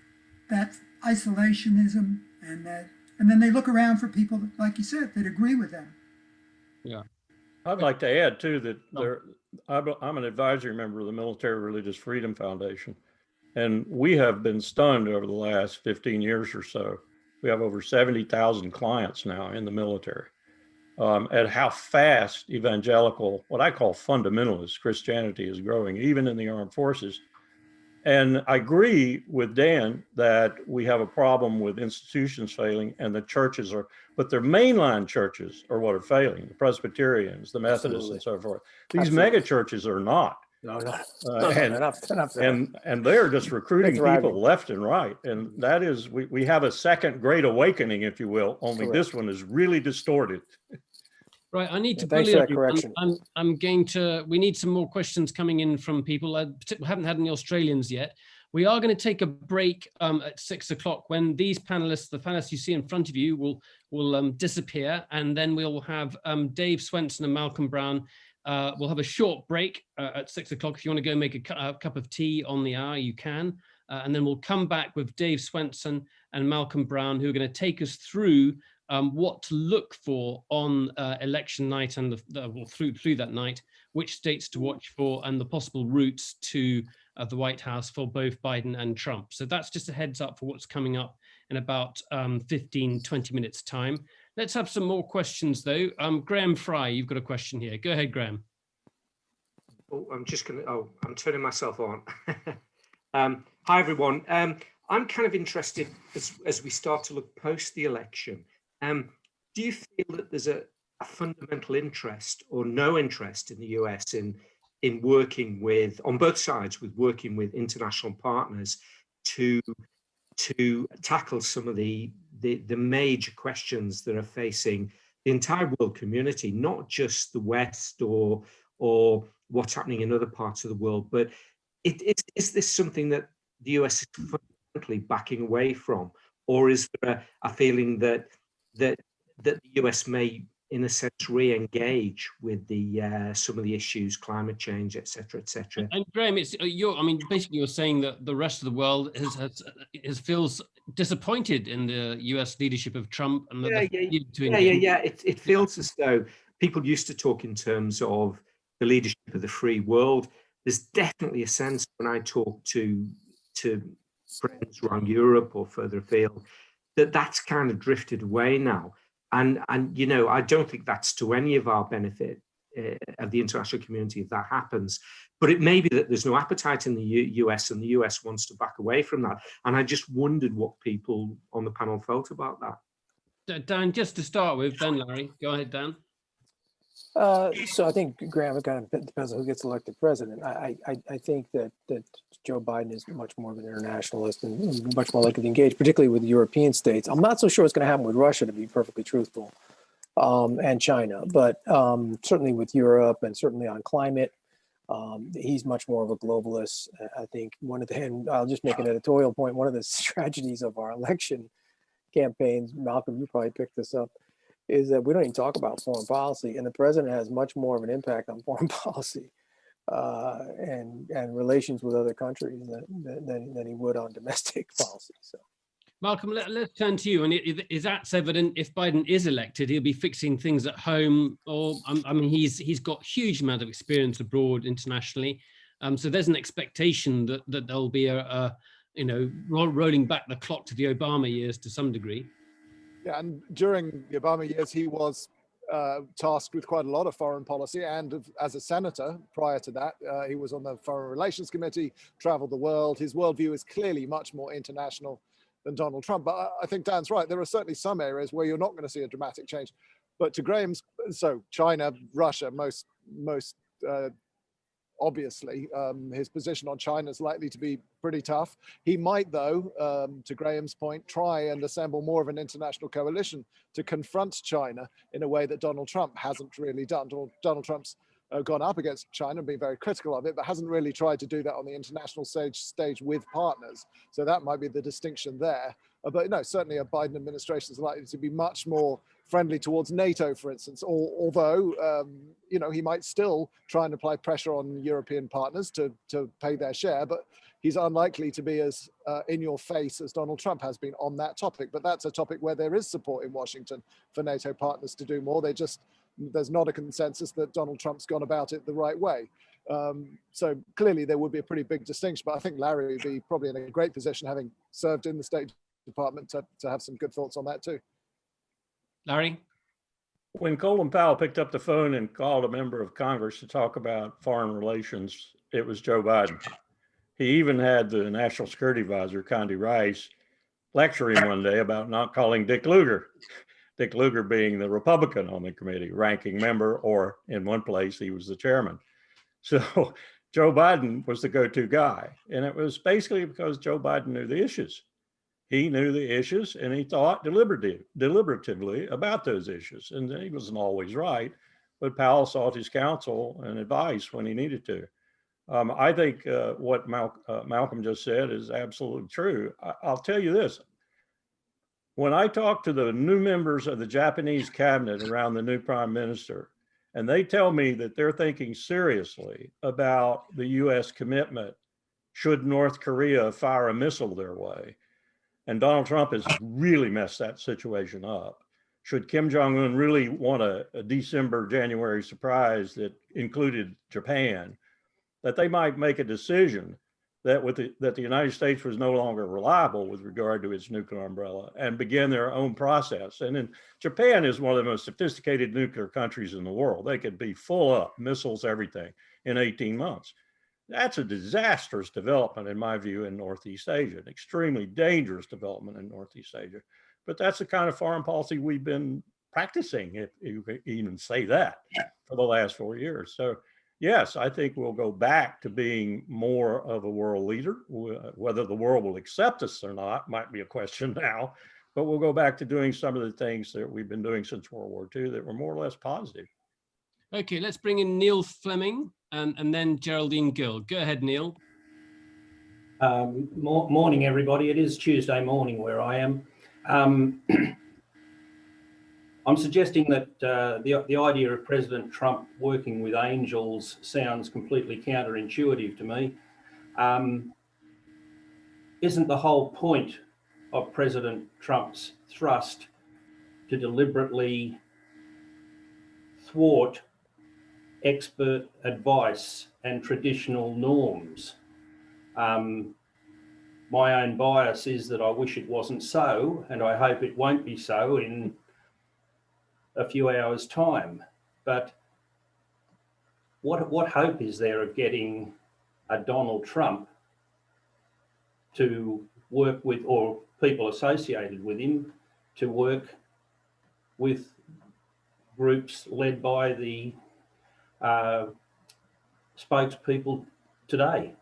that isolationism and then they look around for people, like you said, that agree with them. Yeah. I'd like to add too that I'm an advisory member of the Military Religious Freedom Foundation, and we have been stunned over the last 15 years or so. We have over 70,000 clients now in the military at how fast evangelical, what I call fundamentalist Christianity is growing, even in the armed forces. And I agree with Dan that we have a problem with institutions failing and the churches but their mainline churches are what are failing, the Presbyterians, the Methodists, and so forth. These mega churches are not. No. And they're just recruiting people left and right. And that is, we have a second great awakening, if you will, only correct. This one is really distorted. Right, I need to bully everyone. We need some more questions coming in from people. We haven't had any Australians yet. We are going to take a break at 6 o'clock when these panelists, the panelists you see in front of you, will disappear, and then we'll have Dave Swenson and Malcolm Brown. We'll have a short break at 6 o'clock. If you want to go make a cup of tea on the hour, you can. And then we'll come back with Dave Swenson and Malcolm Brown, who are going to take us through what to look for on election night and through that night, which states to watch for, and the possible routes to the White House for both Biden and Trump. So that's just a heads up for what's coming up in about 15, 20 minutes time. Let's have some more questions though. Graham Fry, you've got a question here. Go ahead, Graham. Oh, I'm turning myself on. Hi, everyone. I'm kind of interested as we start to look post the election. Do you feel that there's a fundamental interest or no interest in the US in working with, on both sides, with working with international partners to tackle some of the major questions that are facing the entire world community, not just the West or what's happening in other parts of the world, but is this something that the US is fundamentally backing away from, or is there a feeling that the US may, in a sense, re-engage with some of the issues, climate change, et cetera, et cetera? And Graham, basically you're saying that the rest of the world feels disappointed in the US leadership of Trump. And It feels as though people used to talk in terms of the leadership of the free world. There's definitely a sense when I talk to friends around Europe or further afield that's kind of drifted away now. And I don't think that's to any of our benefit of the international community if that happens. But it may be that there's no appetite in the US and the US wants to back away from that. And I just wondered what people on the panel felt about that. Dan, just to start with, then Larry, go ahead, Dan. So I think, Graham, it kind of depends on who gets elected president. I think that Joe Biden is much more of an internationalist and much more likely to engage, particularly with the European states. I'm not so sure what's going to happen with Russia, to be perfectly truthful, and China, but certainly with Europe and certainly on climate, he's much more of a globalist. I think and I'll just make an editorial point, one of the tragedies of our election campaigns, Malcolm, you probably picked this up, is that we don't even talk about foreign policy, and the president has much more of an impact on foreign policy and relations with other countries than he would on domestic policy. So, Malcolm, let's turn to you. And is that's evident if Biden is elected, he'll be fixing things at home, or I mean, he's got huge amount of experience abroad internationally. So there's an expectation that there'll be a rolling back the clock to the Obama years to some degree. Yeah, and during the Obama years, he was tasked with quite a lot of foreign policy, and as a senator prior to that, he was on the Foreign Relations Committee, traveled the world. His worldview is clearly much more international than Donald Trump. But I think Dan's right. There are certainly some areas where you're not going to see a dramatic change. But to Graham's, so China, Russia, most obviously, his position on China is likely to be pretty tough. He might, though, to Graham's point, try and assemble more of an international coalition to confront China in a way that Donald Trump hasn't really done. Donald Trump's gone up against China and been very critical of it, but hasn't really tried to do that on the international stage with partners. So that might be the distinction there. But no, certainly a Biden administration is likely to be much more friendly towards NATO, for instance, although, he might still try and apply pressure on European partners to pay their share, but he's unlikely to be as in your face as Donald Trump has been on that topic. But that's a topic where there is support in Washington for NATO partners to do more. There's not a consensus that Donald Trump's gone about it the right way. So clearly there would be a pretty big distinction, but I think Larry would be probably in a great position, having served in the State Department, to have some good thoughts on that too. Larry? When Colin Powell picked up the phone and called a member of Congress to talk about foreign relations, it was Joe Biden. He even had the National Security Advisor, Condi Rice, lecture him one day about not calling Dick Lugar. Dick Lugar being the Republican on the committee, ranking member, or in one place, he was the chairman. So Joe Biden was the go-to guy. And it was basically because Joe Biden knew the issues. He knew the issues and he thought deliberatively about those issues. And he wasn't always right, but Powell sought his counsel and advice when he needed to. I think what Malcolm just said is absolutely true. I'll tell you this. When I talk to the new members of the Japanese cabinet around the new prime minister, and they tell me that they're thinking seriously about the US commitment should North Korea fire a missile their way, and Donald Trump has really messed that situation up. Should Kim Jong-un really want a December, January surprise that included Japan, that they might make a decision that the United States was no longer reliable with regard to its nuclear umbrella and begin their own process. And then Japan is one of the most sophisticated nuclear countries in the world. They could be full up, missiles, everything, in 18 months. That's a disastrous development, in my view, in Northeast Asia, an extremely dangerous development in Northeast Asia. But that's the kind of foreign policy we've been practicing, if you can even say that, for the last 4 years. So yes, I think we'll go back to being more of a world leader. Whether the world will accept us or not might be a question now, but we'll go back to doing some of the things that we've been doing since World War II that were more or less positive. Okay, let's bring in Neil Fleming and then Geraldine Gill. Go ahead, Neil. Morning, everybody. It is Tuesday morning where I am. I'm suggesting that the idea of President Trump working with angels sounds completely counterintuitive to me. Isn't the whole point of President Trump's thrust to deliberately thwart expert advice and traditional norms? My own bias is that I wish it wasn't so, and I hope it won't be so in a few hours' time. But what hope is there of getting a Donald Trump to work with, or people associated with him, to work with groups led by the spokespeople today?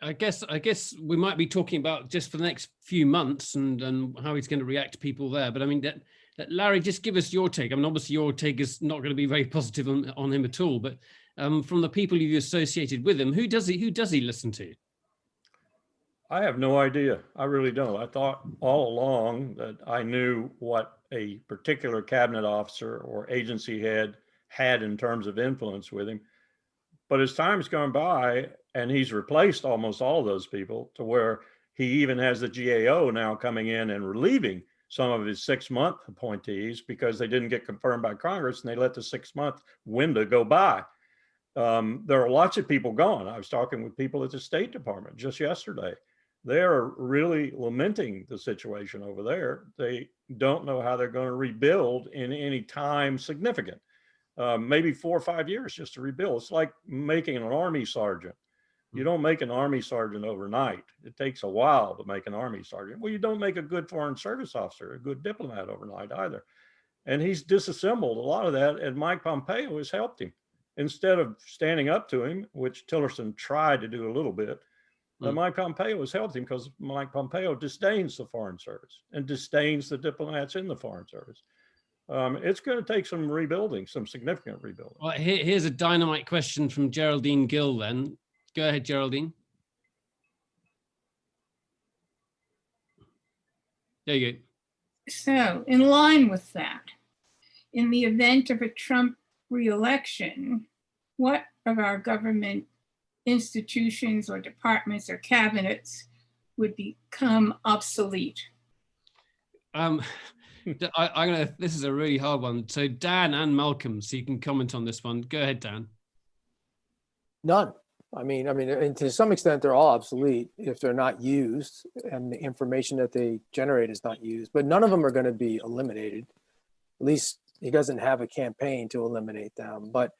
I guess we might be talking about just for the next few months and how he's going to react to people there. But I mean, Larry, just give us your take. I mean, obviously your take is not going to be very positive on him at all. But from the people you've associated with him, who does he listen to? I have no idea. I really don't. I thought all along that I knew what a particular cabinet officer or agency head had in terms of influence with him. But as time's gone by and he's replaced almost all of those people to where he even has the GAO now coming in and relieving some of his 6-month appointees because they didn't get confirmed by Congress and they let the 6-month window go by. There are lots of people gone. I was talking with people at the State Department just yesterday. They're really lamenting the situation over there. They don't know how they're going to rebuild in any time significant. Maybe 4 or 5 years just to rebuild. It's like making an Army sergeant. You don't make an Army sergeant overnight. It takes a while to make an Army sergeant. Well, you don't make a good Foreign Service officer, a good diplomat overnight either. And he's disassembled a lot of that, and Mike Pompeo has helped him. Instead of standing up to him, which Tillerson tried to do a little bit, Mike Pompeo has helped him because Mike Pompeo disdains the Foreign Service and disdains the diplomats in the Foreign Service. It's going to take some rebuilding, some significant rebuilding. Well, here's a dynamite question from Geraldine Gill then. Go ahead, Geraldine. There you go. So in line with that, in the event of a Trump re-election, what of our government institutions or departments or cabinets would become obsolete? This is a really hard one. So Dan and Malcolm, so you can comment on this one. Go ahead, Dan. None. I mean, and to some extent, they're all obsolete if they're not used and the information that they generate is not used, but none of them are going to be eliminated. At least he doesn't have a campaign to eliminate them. But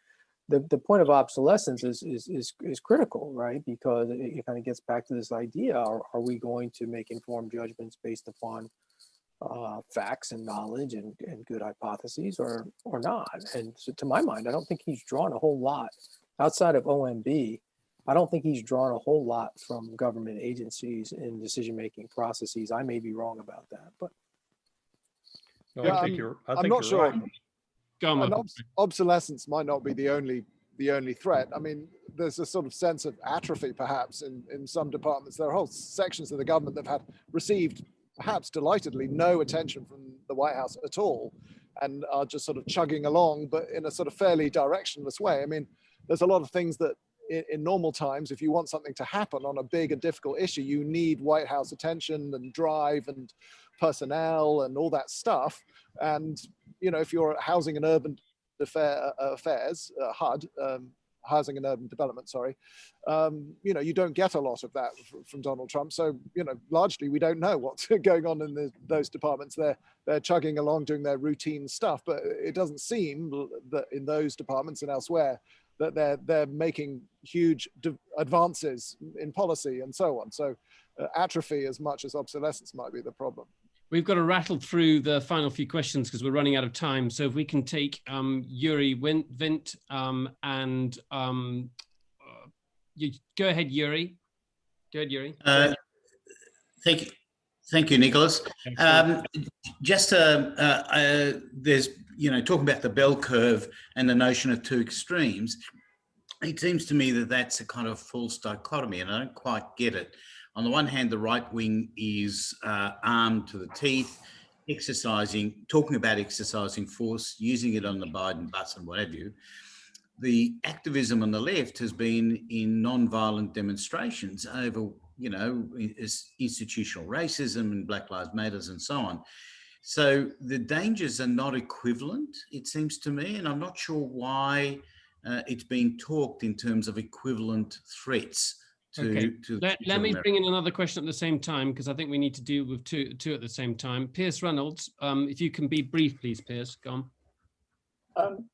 the point of obsolescence is critical, right? Because it kind of gets back to this idea, are we going to make informed judgments based upon facts and knowledge and good hypotheses or not? And so to my mind, I don't think he's drawn a whole lot outside of OMB. I don't think he's drawn a whole lot from government agencies in decision-making processes. I may be wrong about that, but no, I think I'm not sure. Right. Go on, Obsolescence might not be the only threat. I mean, there's a sort of sense of atrophy, perhaps, in some departments. There are whole sections of the government that have received, perhaps delightedly, no attention from the White House at all, and are just sort of chugging along, but in a sort of fairly directionless way. I mean, there's a lot of things that in normal times, if you want something to happen on a big and difficult issue, you need White House attention and drive and personnel and all that stuff. And, you know, if you're Housing and Urban Affairs, HUD, Housing and Urban Development, sorry, you know, you don't get a lot of that from Donald Trump. So, you know, largely we don't know what's going on in those departments. They're chugging along doing their routine stuff, but it doesn't seem that in those departments and elsewhere that they're making huge advances in policy and so on. So atrophy as much as obsolescence might be the problem. We've got to rattle through the final few questions because we're running out of time. So if we can take Yuri Vint and you go ahead, Yuri. Go ahead, Yuri. Thank you, Nicholas. Just there's, you know, talking about the bell curve and the notion of two extremes, it seems to me that that's a kind of false dichotomy, and I don't quite get it. On the one hand, the right wing is armed to the teeth, talking about exercising force, using it on the Biden bus and what have you. The activism on the left has been in non-violent demonstrations over, you know, institutional racism and Black Lives Matters and so on. So the dangers are not equivalent, it seems to me, and I'm not sure why it's being talked in terms of equivalent threats. Let me bring in another question at the same time, because I think we need to deal with two at the same time. Pierce Reynolds, if you can be brief, please, Pierce. Go on.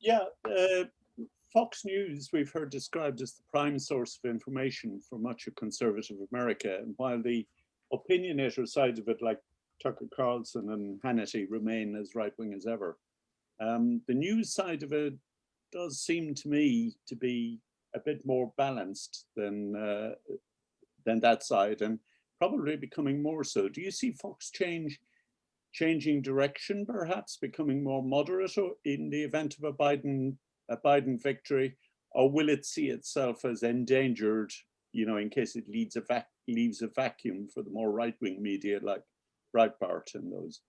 Fox News we've heard described as the prime source of information for much of conservative America, and while the opinionator side of it, like Tucker Carlson and Hannity, remain as right-wing as ever, the news side of it does seem to me to be a bit more balanced than that side, and probably becoming more so. Do you see Fox changing direction, perhaps becoming more moderate in the event of a Biden victory, or will it see itself as endangered, you know, in case it leads leaves a vacuum for the more right-wing media like Breitbart and those.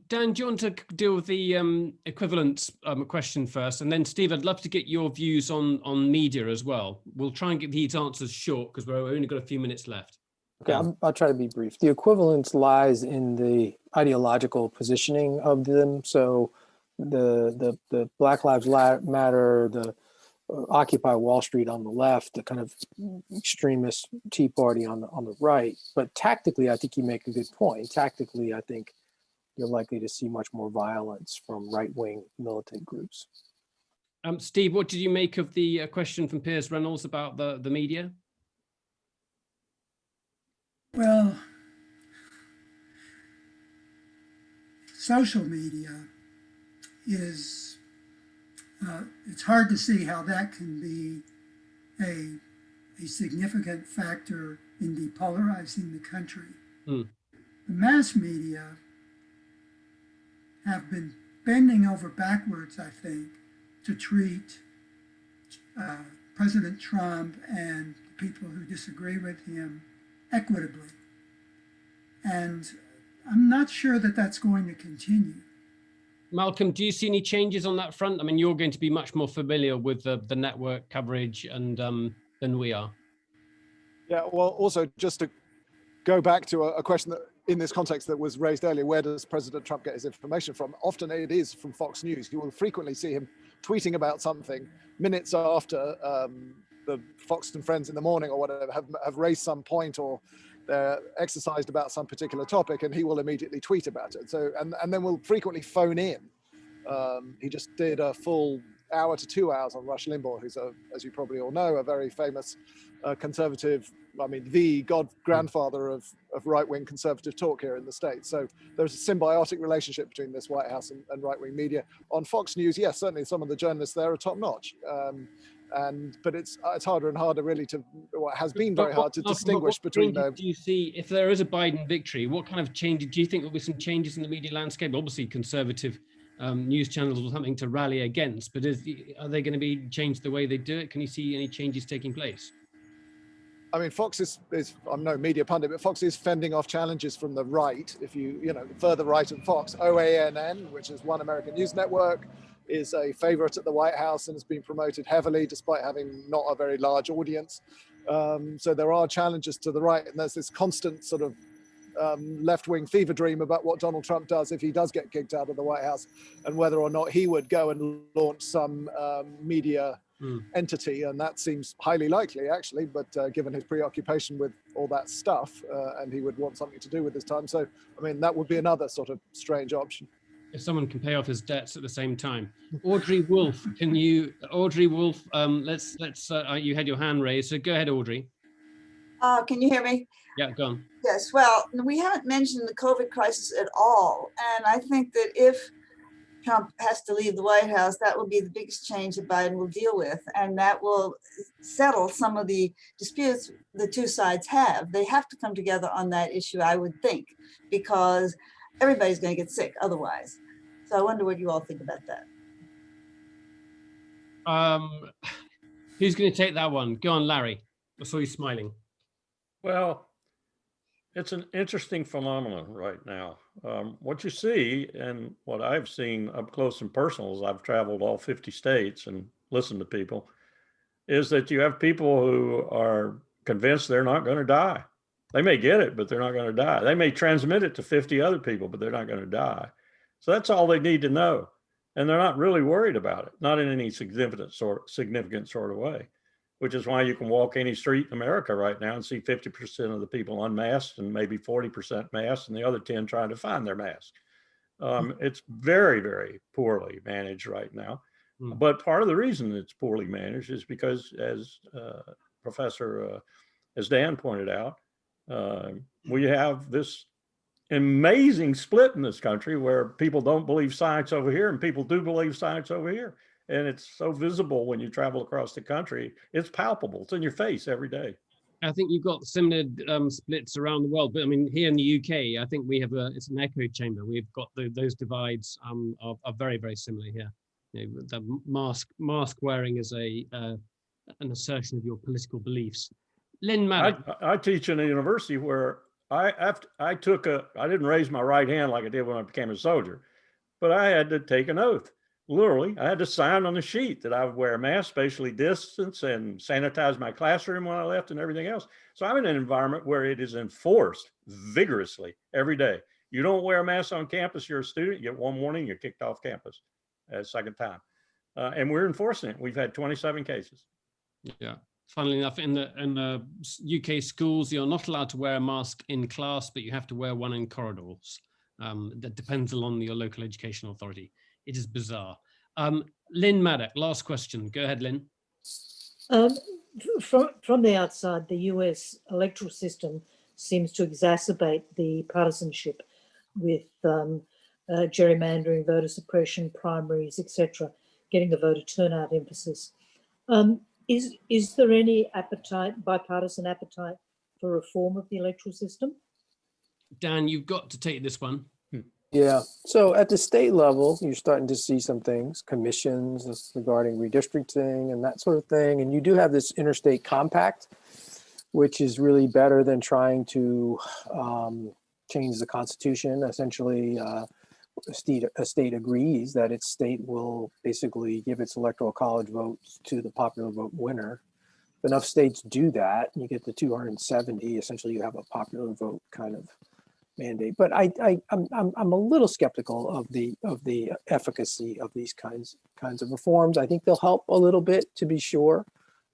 Dan, do you want to deal with the equivalence question first? And then Steve, I'd love to get your views on media as well. We'll try and get these answers short because we've only got a few minutes left. Okay, I'll try to be brief. The equivalence lies in the ideological positioning of them. So the Black Lives Matter, the Occupy Wall Street on the left, the kind of extremist Tea Party on the right. But tactically, I think you make a good point. Tactically, I think you're likely to see much more violence from right-wing militant groups. Steve, what did you make of the question from Piers Reynolds about the media? Well, social media is, it's hard to see how that can be a significant factor in depolarizing the country. The mass media have been bending over backwards, I think, to treat President Trump and people who disagree with him equitably. And I'm not sure that that's going to continue. Malcolm, do you see any changes on that front? I mean, you're going to be much more familiar with the network coverage and than we are. Yeah, well, also just to go back to a question that in this context that was raised earlier, where does President Trump get his information from? Often it is from Fox News. You will frequently see him tweeting about something minutes after the Fox and Friends in the morning or whatever have raised some point or they're exercised about some particular topic, and he will immediately tweet about it. So, and then we'll frequently phone in. He just did a full hour to 2 hours on Rush Limbaugh, who's, as you probably all know, a very famous conservative, I mean, the grandfather of right-wing conservative talk here in the States. So there's a symbiotic relationship between this White House and right-wing media. On Fox News, yes, certainly some of the journalists there are top-notch. But it's harder and harder really to, well, it has been very hard to distinguish between the... Do you see, if there is a Biden victory, what kind of changes, do you think there'll be some changes in the media landscape? Obviously conservative news channels or something to rally against, but are they going to change the way they do it? Can you see any changes taking place? I mean, Fox is I'm no media pundit, but Fox is fending off challenges from the right. If you further right of Fox, OANN, which is One American News Network, is a favorite at the White House and has been promoted heavily despite having not a very large audience. So there are challenges to the right, and there's this constant sort of left-wing fever dream about what Donald Trump does if he does get kicked out of the White House, and whether or not he would go and launch some media entity, and that seems highly likely actually, but given his preoccupation with all that stuff, and he would want something to do with his time. So I mean, that would be another sort of strange option. If someone can pay off his debts at the same time. Audrey Wolf, you had your hand raised, so go ahead, Audrey. Can you hear me? Yeah, go on. Yes, well, we haven't mentioned the COVID crisis at all. And I think that if Trump has to leave the White House, that will be the biggest change that Biden will deal with. And that will settle some of the disputes the two sides have. They have to come together on that issue, I would think, because everybody's going to get sick otherwise. So I wonder what you all think about that. Who's going to take that one? Go on, Larry. I saw you smiling. Well, it's an interesting phenomenon right now. What you see, and what I've seen up close and personal as I've traveled all 50 states and listened to people, is that you have people who are convinced they're not going to die. They may get it, but they're not going to die. They may transmit it to 50 other people, but they're not going to die. So that's all they need to know. And they're not really worried about it, not in any significant sort of way, which is why you can walk any street in America right now and see 50% of the people unmasked and maybe 40% masked and the other 10 trying to find their mask. It's very, very poorly managed right now. But part of the reason it's poorly managed is because, as as Dan pointed out, we have this amazing split in this country where people don't believe science over here and people do believe science over here. And it's so visible when you travel across the country. It's palpable. It's in your face every day. I think you've got similar splits around the world, but I mean, here in the UK, I think we have it's an echo chamber. We've got those divides are very, very similar here. You know, the mask wearing is an assertion of your political beliefs. Lynn Maddock. I teach in a university where I didn't raise my right hand like I did when I became a soldier, but I had to take an oath. Literally, I had to sign on the sheet that I would wear a mask, spatially distance, and sanitize my classroom when I left and everything else. So I'm in an environment where it is enforced vigorously every day. You don't wear a mask on campus, you're a student, you get one warning, you're kicked off campus a second time. And we're enforcing it. We've had 27 cases. Yeah. Funnily enough, in the UK schools, you're not allowed to wear a mask in class, but you have to wear one in corridors. That depends on your local educational authority. It is bizarre. Lynn Maddock, last question. Go ahead, Lynn. From the outside, the US electoral system seems to exacerbate the partisanship with gerrymandering, voter suppression, primaries, etc., getting the voter turnout emphasis. Is there any appetite, bipartisan appetite, for reform of the electoral system? Dan, you've got to take this one. Yeah, so at the state level, you're starting to see some things, commissions regarding redistricting and that sort of thing. And you do have this interstate compact, which is really better than trying to change the Constitution. Essentially, a state agrees that its state will basically give its electoral college votes to the popular vote winner. If enough states do that, you get the 270. Essentially, you have a popular vote kind of mandate. But I'm a little skeptical of the efficacy of these kinds of reforms. I think they'll help a little bit, to be sure,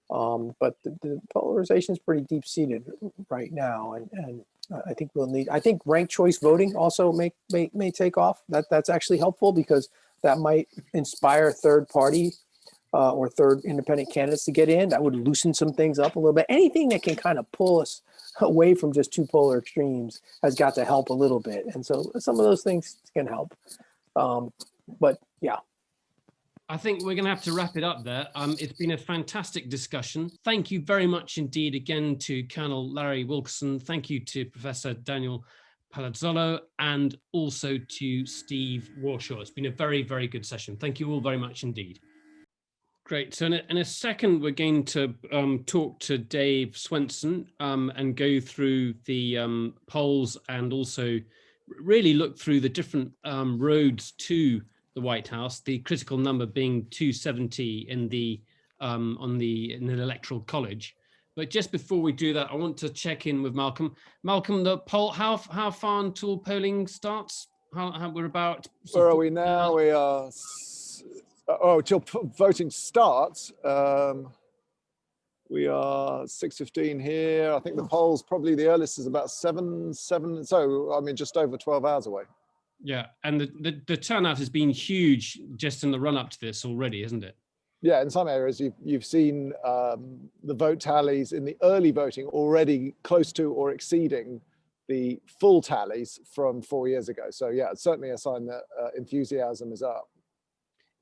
but the polarization is pretty deep seated right now, and I think we'll need. I think ranked choice voting also may take off. That's actually helpful because that might inspire third party or third independent candidates to get in. That would loosen some things up a little bit. Anything that can kind of pull us away from just two polar extremes has got to help a little bit. And so some of those things can help. But yeah. I think we're going to have to wrap it up there. It's been a fantastic discussion. Thank you very much indeed again to Colonel Larry Wilkerson. Thank you to Professor Daniel Palazzolo and also to Steve Warshaw. It's been a very, very good session. Thank you all very much indeed. Great. So in a second, we're going to talk to Dave Swenson and go through the polls and also really look through the different roads to the White House, the critical number being 270 in the electoral college. But just before we do that, I want to check in with Malcolm. Malcolm, the poll, how far until polling starts? How we're about? Where are we now? We are. Till voting starts, we are 6:15 here. I think the polls probably the earliest is about 7. So I mean, just over 12 hours away. Yeah, and the turnout has been huge just in the run up to this already, isn't it? Yeah, in some areas you've seen the vote tallies in the early voting already close to or exceeding the full tallies from 4 years ago. So yeah, it's certainly a sign that enthusiasm is up.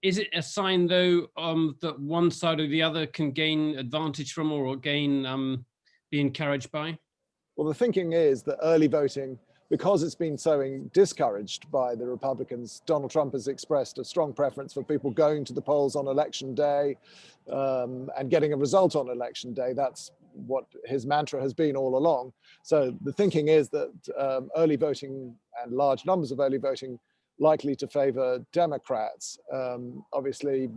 Is it a sign, though, that one side or the other can gain advantage from or gain be encouraged by? Well, the thinking is that early voting, because it's been so discouraged by the Republicans, Donald Trump has expressed a strong preference for people going to the polls on election day and getting a result on election day. That's what his mantra has been all along. So the thinking is that early voting and large numbers of early voting likely to favor Democrats. Obviously,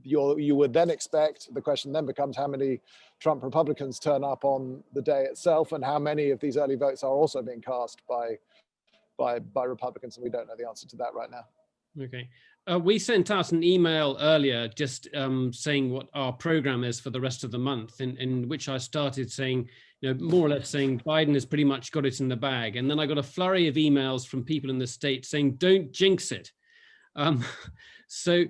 you would then expect, the question then becomes how many Trump Republicans turn up on the day itself and how many of these early votes are also being cast by Republicans, and we don't know the answer to that right now. Okay. We sent out an email earlier just saying what our program is for the rest of the month, in which I started saying, more or less saying Biden has pretty much got it in the bag. And then I got a flurry of emails from people in the States saying, don't jinx it. So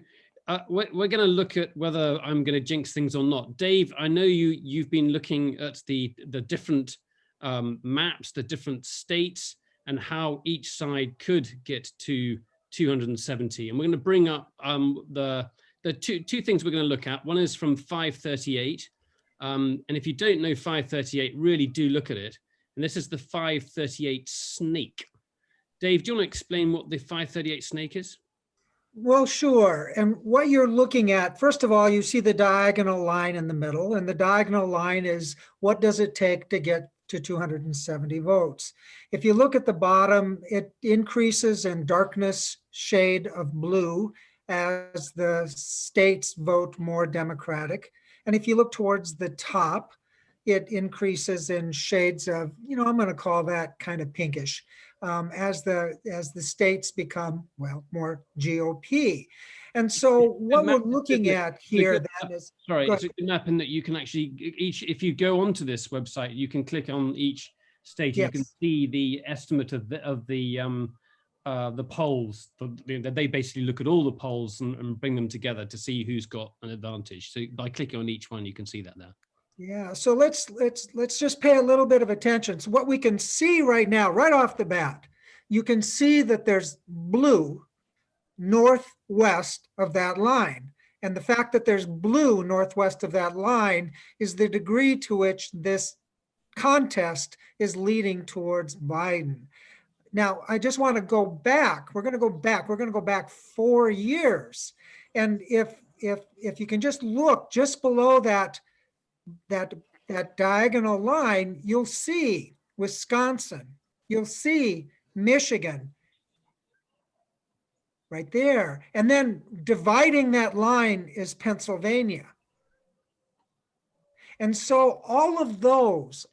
we're going to look at whether I'm going to jinx things or not. Dave, I know you've been looking at the different maps, the different states, and how each side could get to 270. And we're going to bring up the two things we're going to look at. One is from 538. And if you don't know 538, really do look at it. And this is the 538 snake. Dave, do you want to explain what the 538 snake is? Well, sure. And what you're looking at, first of all, you see the diagonal line in the middle, and the diagonal line is what does it take to get to 270 votes. If you look at the bottom, it increases in darkness shade of blue as the states vote more Democratic. And if you look towards the top, it increases in shades of, I'm going to call that kind of pinkish. As the states become, well, more GOP. And so what we're looking at here then is... Sorry, it's a good map in that you can actually, if you go onto this website, you can click on each state, yes. You can see the estimate of the polls. They basically look at all the polls and bring them together to see who's got an advantage. So by clicking on each one, you can see that there. Yeah, so let's just pay a little bit of attention. So what we can see right now, right off the bat, you can see that there's blue northwest of that line. And the fact that there's blue northwest of that line is the degree to which this contest is leading towards Biden. Now, I just want to go back. We're going to go back 4 years. And if you can just look just below that diagonal line, you'll see Wisconsin, you'll see Michigan right there. And then dividing that line is Pennsylvania. And so all of those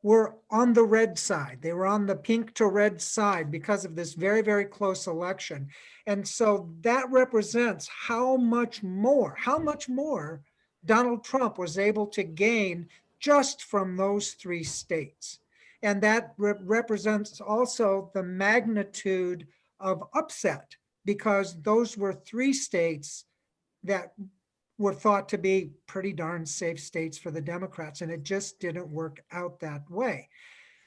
were on the red side. They were on the pink to red side because of this very, very close election. And so that represents how much more Donald Trump was able to gain just from those 3 states. And that represents also the magnitude of upset, because those were 3 states that were thought to be pretty darn safe states for the Democrats, and it just didn't work out that way.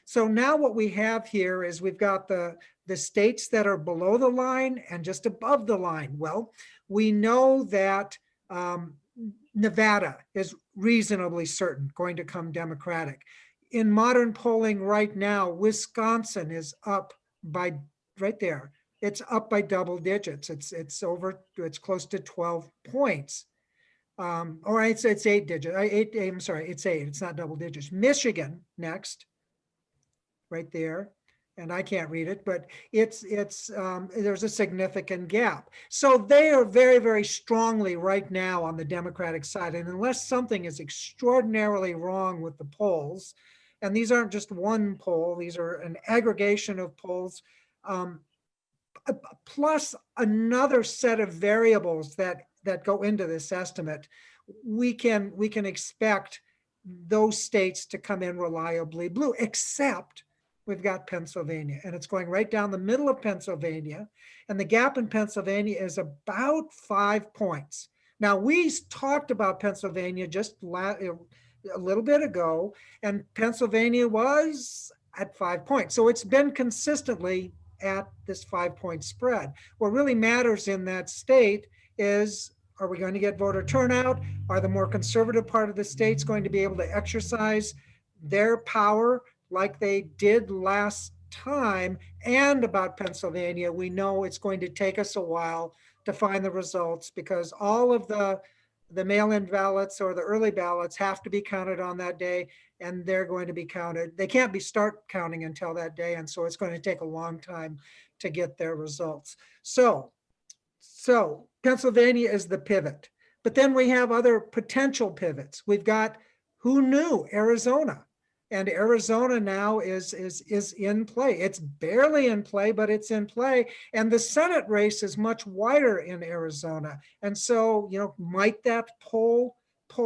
So now what we have here is we've got the states that are below the line and just above the line. Well, we know that Nevada is reasonably certain going to come Democratic. In modern polling right now, Wisconsin is up by right there. It's up by double digits. It's close to 12 points. Or it's 8 digits. I'm sorry, it's 8. It's not double digits. Michigan next, right there. And I can't read it, but there's a significant gap. So they are very, very strongly right now on the Democratic side. And unless something is extraordinarily wrong with the polls, and these aren't just one poll, these are an aggregation of polls, plus another set of variables that go into this estimate, we can expect those states to come in reliably blue, except we've got Pennsylvania, and it's going right down the middle of Pennsylvania. And the gap in Pennsylvania is about 5 points. Now, we talked about Pennsylvania just a little bit ago, and Pennsylvania was at 5 points. So it's been consistently at this 5-point spread. What really matters in that state is, are we going to get voter turnout? Are the more conservative part of the states going to be able to exercise their power like they did last time? And about Pennsylvania, we know it's going to take us a while to find the results, because all of the mail-in ballots or the early ballots have to be counted on that day, and they're going to be counted. They can't start counting until that day, and so it's going to take a long time to get their results. So Pennsylvania is the pivot, but then we have other potential pivots. We've got, who knew, Arizona. And Arizona now is in play. It's barely in play, but it's in play. And the Senate race is much wider in Arizona. And so, might that pull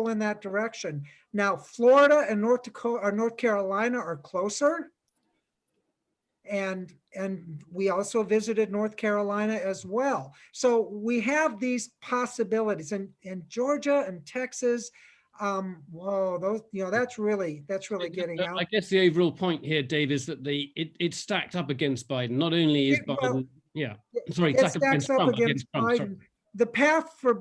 in that direction? Now, Florida and North Carolina are closer. And we also visited North Carolina as well. So we have these possibilities, and Georgia and Texas. Whoa, those, that's really getting out. I guess the overall point here, Dave, is that it's stacked up against Biden. Not only is Biden, stacked up against Trump. Biden. The path for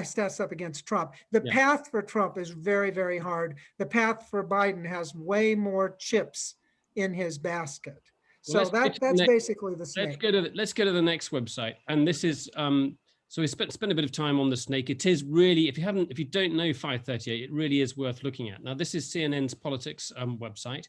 stacks up against Trump. The path for Trump is very, very hard. The path for Biden has way more chips in his basket. So that's basically the snake. Let's go to the next website. And this is, so we spent a bit of time on the snake. It is really, if you don't know 538, it really is worth looking at. Now, this is CNN's politics website.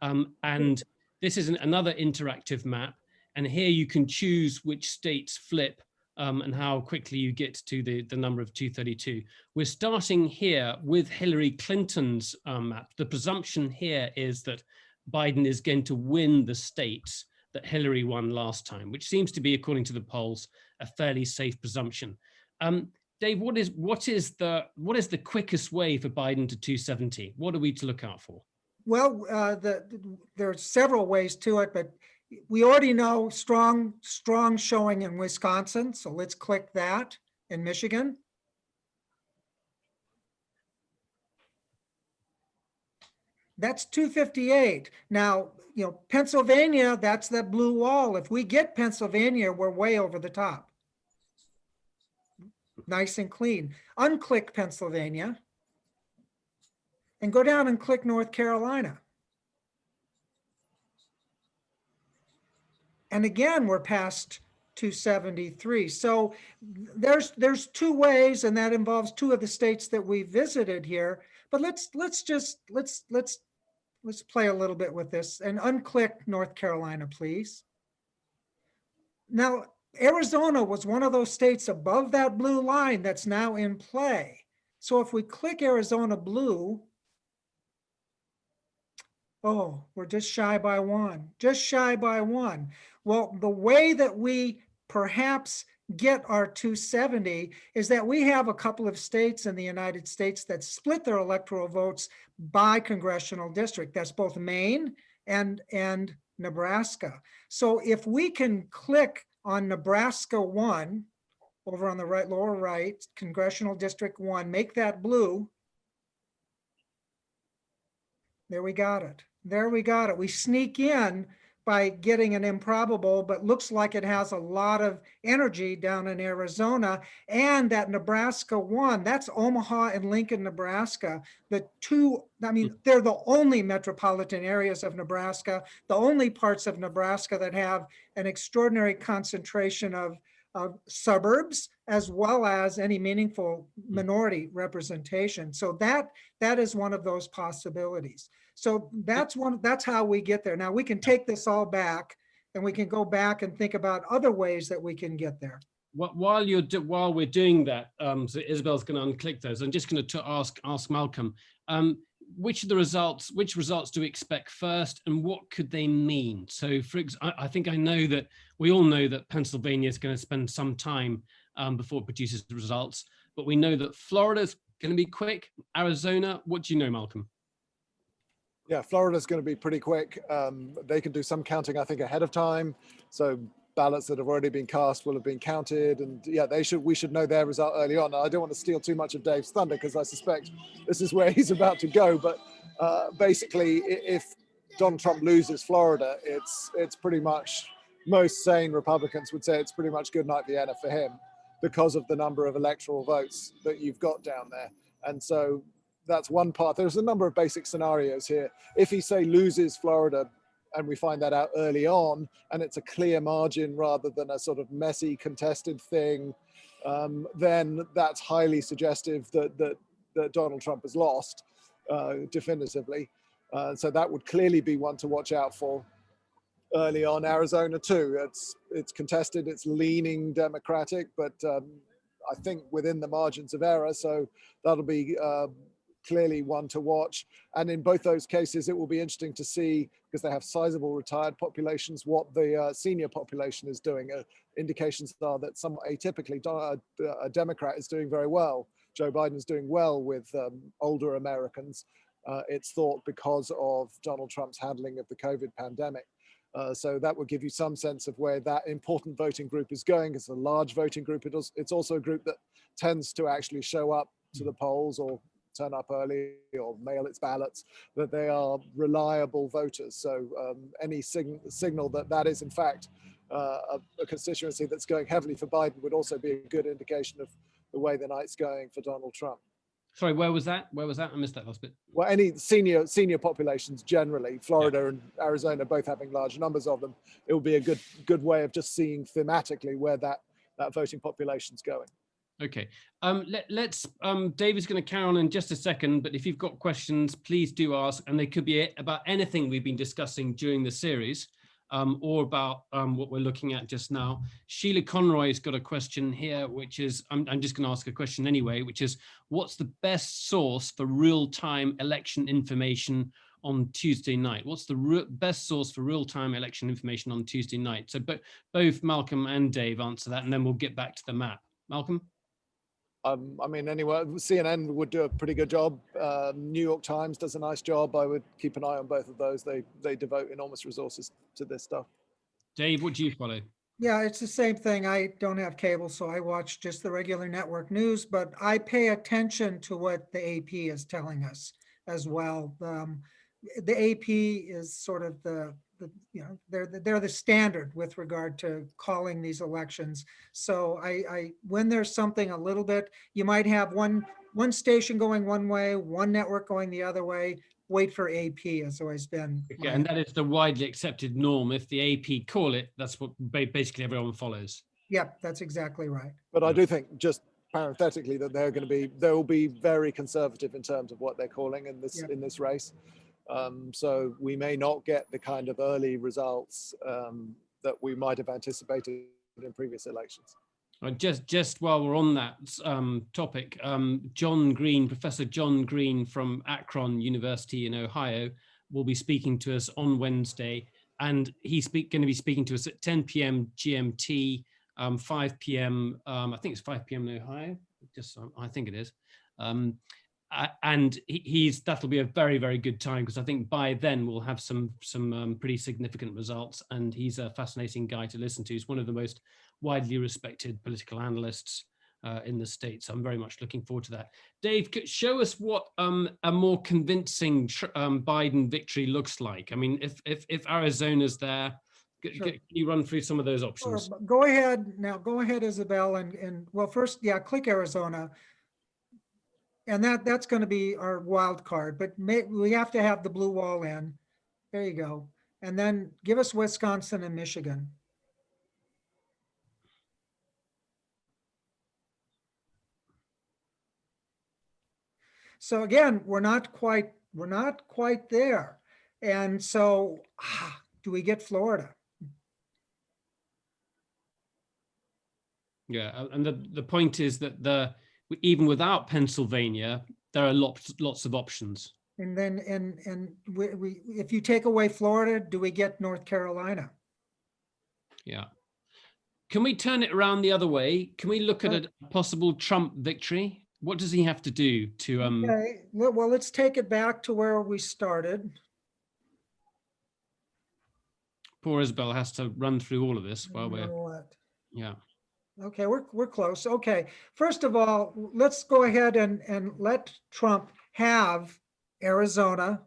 And this is another interactive map. And here you can choose which states flip and how quickly you get to the number of 232. We're starting here with Hillary Clinton's map. The presumption here is that Biden is going to win the states that Hillary won last time, which seems to be, according to the polls, a fairly safe presumption. Dave, what is the quickest way for Biden to 270? What are we to look out for? Well, there are several ways to it, but we already know strong showing in Wisconsin. So let's click that. In Michigan. That's 258. Now, Pennsylvania, that's that blue wall. If we get Pennsylvania, we're way over the top. Nice and clean. Unclick Pennsylvania and go down and click North Carolina. And again, we're past 273. So there's two ways, and that involves two of the states that we visited here. But let's play a little bit with this and unclick North Carolina, please. Now, Arizona was one of those states above that blue line that's now in play. So if we click Arizona blue, oh, we're just shy by one, just shy by one. Well, the way that we perhaps get our 270 is that we have a couple of states in the United States that split their electoral votes by congressional district. That's both Maine and Nebraska. So if we can click on Nebraska 1 over on the right, lower right, congressional district 1, make that blue. There we got it. There we got it. We sneak in by getting an improbable, but looks like it has a lot of energy down in Arizona. And that Nebraska 1, that's Omaha and Lincoln, Nebraska. The two, I mean, they're the only metropolitan areas of Nebraska, the only parts of Nebraska that have an extraordinary concentration of suburbs, as well as any meaningful minority representation. So that is one of those possibilities. So that's how we get there. Now we can take this all back and we can go back and think about other ways that we can get there. While we're doing that, so Isabel's going to unclick those. I'm just going to ask Malcolm, which results do we expect first, and what could they mean? So, for example, I think I know that we all know that Pennsylvania is going to spend some time before it produces the results, but we know that Florida's going to be quick. Arizona, what do you know, Malcolm? Yeah, Florida's going to be pretty quick. They can do some counting, I think, ahead of time. So ballots that have already been cast will have been counted, and yeah, we should know their result early on. Now, I don't want to steal too much of Dave's thunder because I suspect this is where he's about to go. But basically, if Donald Trump loses Florida, it's pretty much, most sane Republicans would say it's pretty much good night Vienna for him because of the number of electoral votes that you've got down there. And so that's one part. There's a number of basic scenarios here. If he, say, loses Florida, and we find that out early on, and it's a clear margin rather than a sort of messy contested thing, then that's highly suggestive that Donald Trump has lost definitively. So that would clearly be one to watch out for early on. Arizona too, it's contested, it's leaning Democratic, but I think within the margins of error, so that'll be clearly one to watch. And in both those cases, it will be interesting to see, because they have sizable retired populations, what the senior population is doing. Indications are that somewhat atypically, a Democrat is doing very well. Joe Biden is doing well with older Americans, it's thought, because of Donald Trump's handling of the COVID pandemic. So that would give you some sense of where that important voting group is going. It's a large voting group. It's also a group that tends to actually show up to the polls or turn up early or mail its ballots, that they are reliable voters. So any signal that is in fact a constituency that's going heavily for Biden would also be a good indication of the way the night's going for Donald Trump. Sorry, where was that? Where was that? I missed that last bit. Well, any senior populations generally, Florida and Arizona both having large numbers of them, it will be a good way of just seeing thematically where that voting population's going. Okay, let's David's going to carry on in just a second, but if you've got questions, please do ask, and they could be about anything we've been discussing during the series, or about what we're looking at just now. Sheila Conroy's got a question here, which is, I'm just going to ask a question anyway, which is, what's the best source for real-time election information on Tuesday night? What's the best source for real-time election information on Tuesday night? So both Malcolm and Dave answer that, and then we'll get back to the map. Malcolm? I mean, anyway, CNN would do a pretty good job. New York Times does a nice job. I would keep an eye on both of those. They devote enormous resources to this stuff. Dave, what do you follow? Yeah, it's the same thing. I don't have cable, so I watch just the regular network news, but I pay attention to what the AP is telling us as well. The AP is sort of they're the standard with regard to calling these elections. So I when there's something a little bit, you might have one station going one way, one network going the other way. Wait for AP has always been. Okay, and that is the widely accepted norm. If the AP call it, that's what basically everyone follows. Yep, that's exactly right. But I do think, just parenthetically, that they will be very conservative in terms of what they're calling in this race. So we may not get the kind of early results that we might have anticipated in previous elections. Just while we're on that topic, John Green, Professor John Green from Akron University in Ohio, will be speaking to us on Wednesday, and he's going to be speaking to us at 10 p.m. GMT, 5 p.m. I think it's 5 p.m. in Ohio. I think it is. And that'll be a very, very good time, because I think by then we'll have some pretty significant results, and he's a fascinating guy to listen to. He's one of the most widely respected political analysts in the States. I'm very much looking forward to that. Dave, show us what a more convincing Biden victory looks like. I mean, if Arizona's there, Sure. Can you run through some of those options? Sure. Go ahead now. Go ahead, Isabel, and well, first, click Arizona. And that's going to be our wild card, but we have to have the blue wall in. There you go. And then give us Wisconsin and Michigan. So again, we're not quite there. And so do we get Florida? Yeah, and the point is that even without Pennsylvania, there are lots of options. And then if you take away Florida, do we get North Carolina? Yeah. Can we turn it around the other way? Can we look at a possible Trump victory? What does he have to do to Okay. Well, let's take it back to where we started. Poor Isabel has to run through all of this while yeah. Okay, we're close. Okay, first of all, let's go ahead and let Trump have Arizona,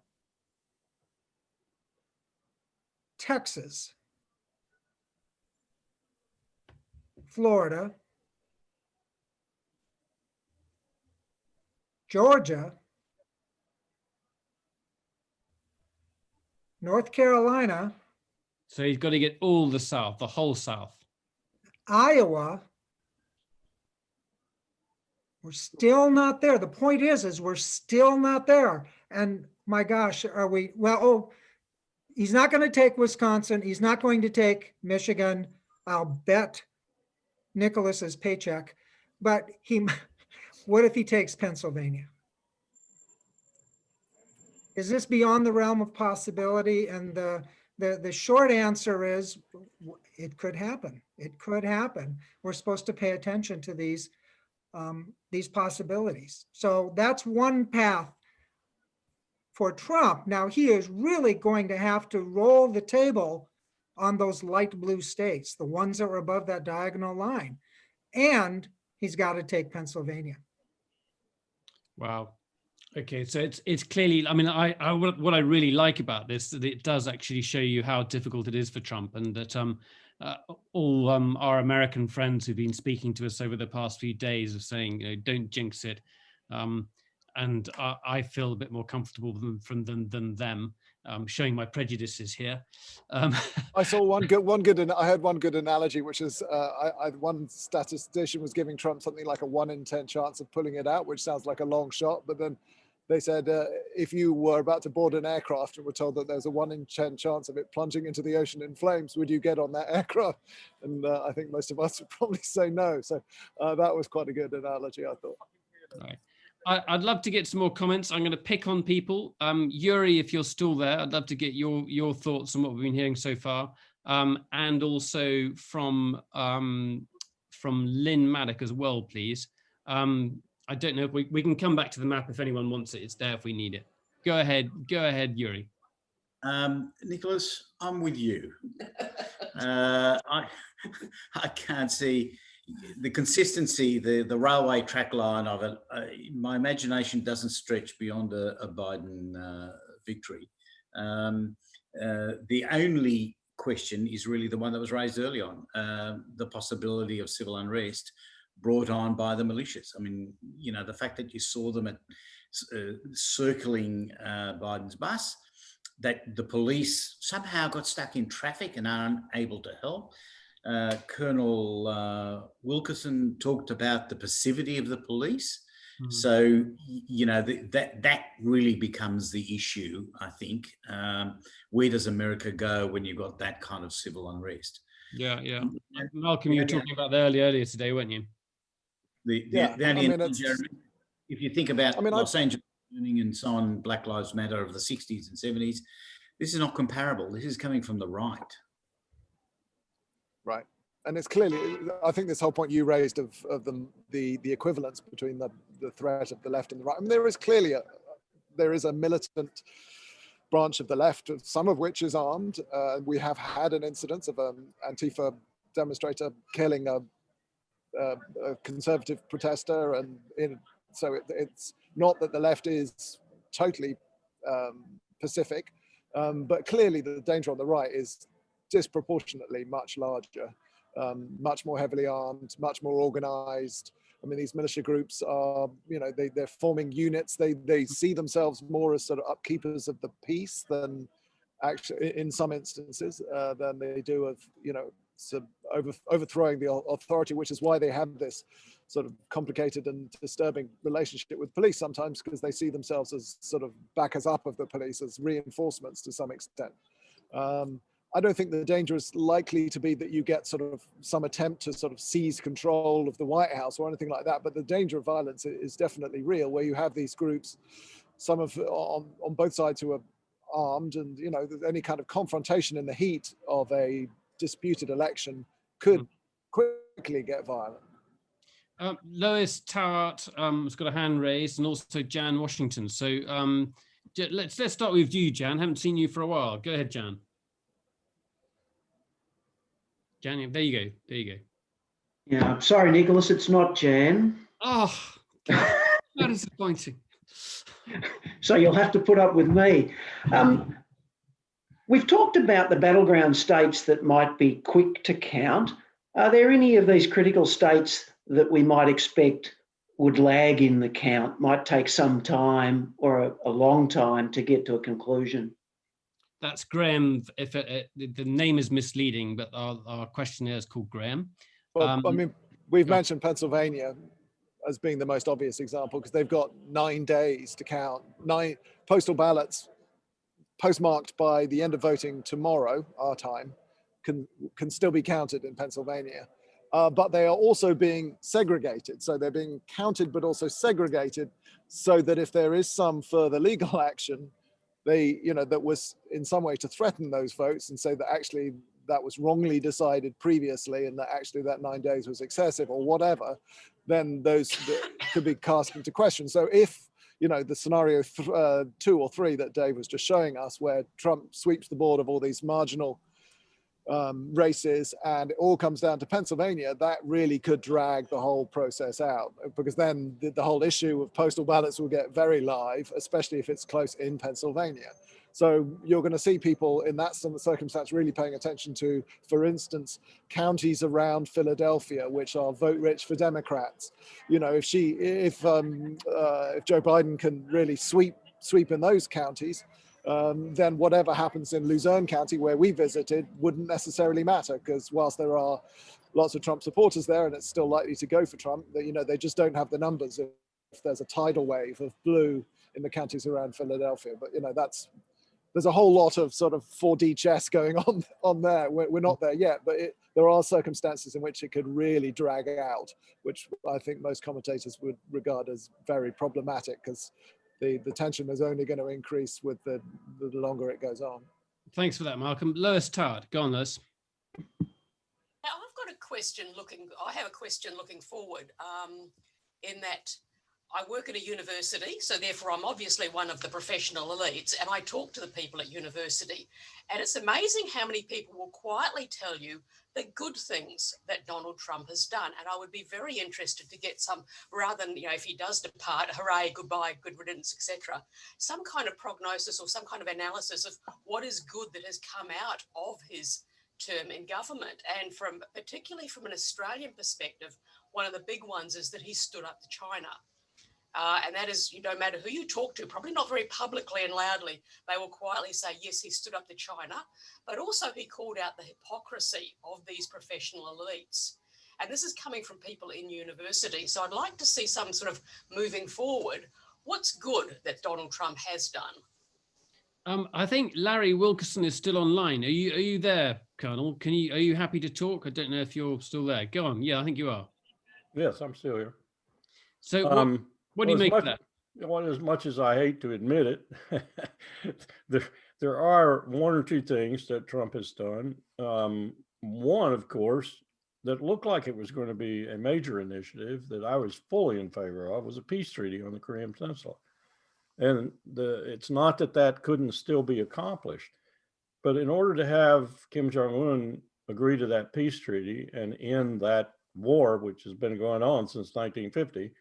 Texas, Florida, Georgia, North Carolina. So he's got to get all the South, the whole South. Iowa. We're still not there. The point is we're still not there. And my gosh, are we? Well, he's not going to take Wisconsin. He's not going to take Michigan. I'll bet Nicholas's paycheck. But what if he takes Pennsylvania? Is this beyond the realm of possibility? And the short answer is it could happen. It could happen. We're supposed to pay attention to these possibilities. So that's one path for Trump. Now he is really going to have to roll the table on those light blue states, the ones that were above that diagonal line. And he's got to take Pennsylvania. Wow. Okay, so it's clearly, I mean, what I really like about this, that it does actually show you how difficult it is for Trump, and that all our American friends who've been speaking to us over the past few days are saying, don't jinx it. and I feel a bit more comfortable than them. Showing my prejudices here. I saw one good. I heard one good analogy, which is one statistician was giving Trump something like a 1 in 10 chance of pulling it out, which sounds like a long shot. But then they said if you were about to board an aircraft and were told that there's a 1 in 10 chance of it plunging into the ocean in flames, would you get on that aircraft? And I think most of us would probably say no. So that was quite a good analogy, I thought. Right. I'd love to get some more comments. I'm going to pick on people. Yuri, if you're still there, I'd love to get your thoughts on what we've been hearing so far, and also from Lynn Maddock as well, please. I don't know if we can come back to the map if anyone wants it. It's there if we need it. Go ahead, Yuri. Nicholas, I'm with you. I can't see the consistency, the railway track line of it. My imagination doesn't stretch beyond a Biden victory. The only question is really the one that was raised early on, the possibility of civil unrest brought on by the militias. I mean, you know, the fact that you saw them circling Biden's bus, that the police somehow got stuck in traffic and are unable to help. Colonel Wilkerson talked about the passivity of the police. So, you know, that really becomes the issue, I think. Where does America go when you've got that kind of civil unrest? Yeah. Malcolm, you were talking about that earlier today, weren't you? If you think about Los Angeles and so on, Black Lives Matter of the 60s and 70s, this is not comparable. This is coming from the right. Right. And it's clearly, I think this whole point you raised of the equivalence between the threat of the left and the right. I mean, there is a militant branch of the left, some of which is armed. We have had an incident of an Antifa demonstrator killing a conservative protester, so it's not that the left is totally pacific, but clearly the danger on the right is disproportionately much larger, much more heavily armed, much more organized. I mean, these militia groups are, you know, they're forming units. They see themselves more as sort of upkeepers of the peace than actually, in some instances, than they do of, you know, overthrowing the authority, which is why they have this sort of complicated and disturbing relationship with police sometimes, because they see themselves as sort of backers up of the police, as reinforcements to some extent. I don't think the danger is likely to be that you get sort of some attempt to sort of seize control of the White House or anything like that, but the danger of violence is definitely real, where you have these groups, some of on both sides who are armed, and, you know, any kind of confrontation in the heat of a disputed election could quickly get violent. Lois Towart has got a hand raised, and also Jan Washington. So let's start with you, Jan. Haven't seen you for a while. Go ahead, Jan. Jan, there you go. Yeah, sorry, Nicholas, it's not Jan. Oh, God, how disappointing. So you'll have to put up with me. We've talked about the battleground states that might be quick to count. Are there any of these critical states that we might expect would lag in the count, might take some time or a long time to get to a conclusion? That's Graham. If the name is misleading, but our questionnaire is called Graham. Well, I mean, we've mentioned Pennsylvania as being the most obvious example, because they've got 9 days to count. 9 postal ballots postmarked by the end of voting tomorrow, our time, can still be counted in Pennsylvania. But they are also being segregated. So they're being counted, but also segregated, so that if there is some further legal action, that was in some way to threaten those votes and say that actually that was wrongly decided previously and that actually that 9 days was excessive or whatever, then those could be cast into question. So if, the scenario 2 or 3 that Dave was just showing us, where Trump sweeps the board of all these marginal races and it all comes down to Pennsylvania, that really could drag the whole process out, because then the whole issue of postal ballots will get very live, especially if it's close in Pennsylvania. So you're going to see people in that circumstance really paying attention to, for instance, counties around Philadelphia, which are vote rich for Democrats. You know, if Joe Biden can really sweep in those counties, then whatever happens in Luzerne County, where we visited, wouldn't necessarily matter, because whilst there are lots of Trump supporters there, and it's still likely to go for Trump, you know, they just don't have the numbers if there's a tidal wave of blue in the counties around Philadelphia. But you know, there's a whole lot of sort of 4D chess going on there. We're not there yet, but there are circumstances in which it could really drag out, which I think most commentators would regard as very problematic, because the tension is only going to increase with the longer it goes on. Thanks for that, Malcolm. Lois Tard, go on, Lois. Now, I've got a question I have a question looking forward, in that I work at a university, so therefore I'm obviously one of the professional elites, and I talk to the people at university, and it's amazing how many people will quietly tell you the good things that Donald Trump has done. And I would be very interested to get some, rather than, you know, if he does depart, hooray, goodbye, good riddance, etc., some kind of prognosis or some kind of analysis of what is good that has come out of his term in government. And particularly from an Australian perspective, one of the big ones is that he stood up to China. And that is, no matter who you talk to, probably not very publicly and loudly, they will quietly say, yes, he stood up to China, but also he called out the hypocrisy of these professional elites. And this is coming from people in university. So I'd like to see some sort of moving forward. What's good that Donald Trump has done? I think Larry Wilkerson is still online. Are you there, Colonel? Are you happy to talk? I don't know if you're still there. Go on. Yeah, I think you are. Yes, I'm still here. So what do you make of that? Well, as much as I hate to admit it, there are one or two things that Trump has done. One, of course, that looked like it was going to be a major initiative that I was fully in favor of, was a peace treaty on the Korean Peninsula. And it's not that couldn't still be accomplished, but in order to have Kim Jong-un agree to that peace treaty and end that war, which has been going on since 1950,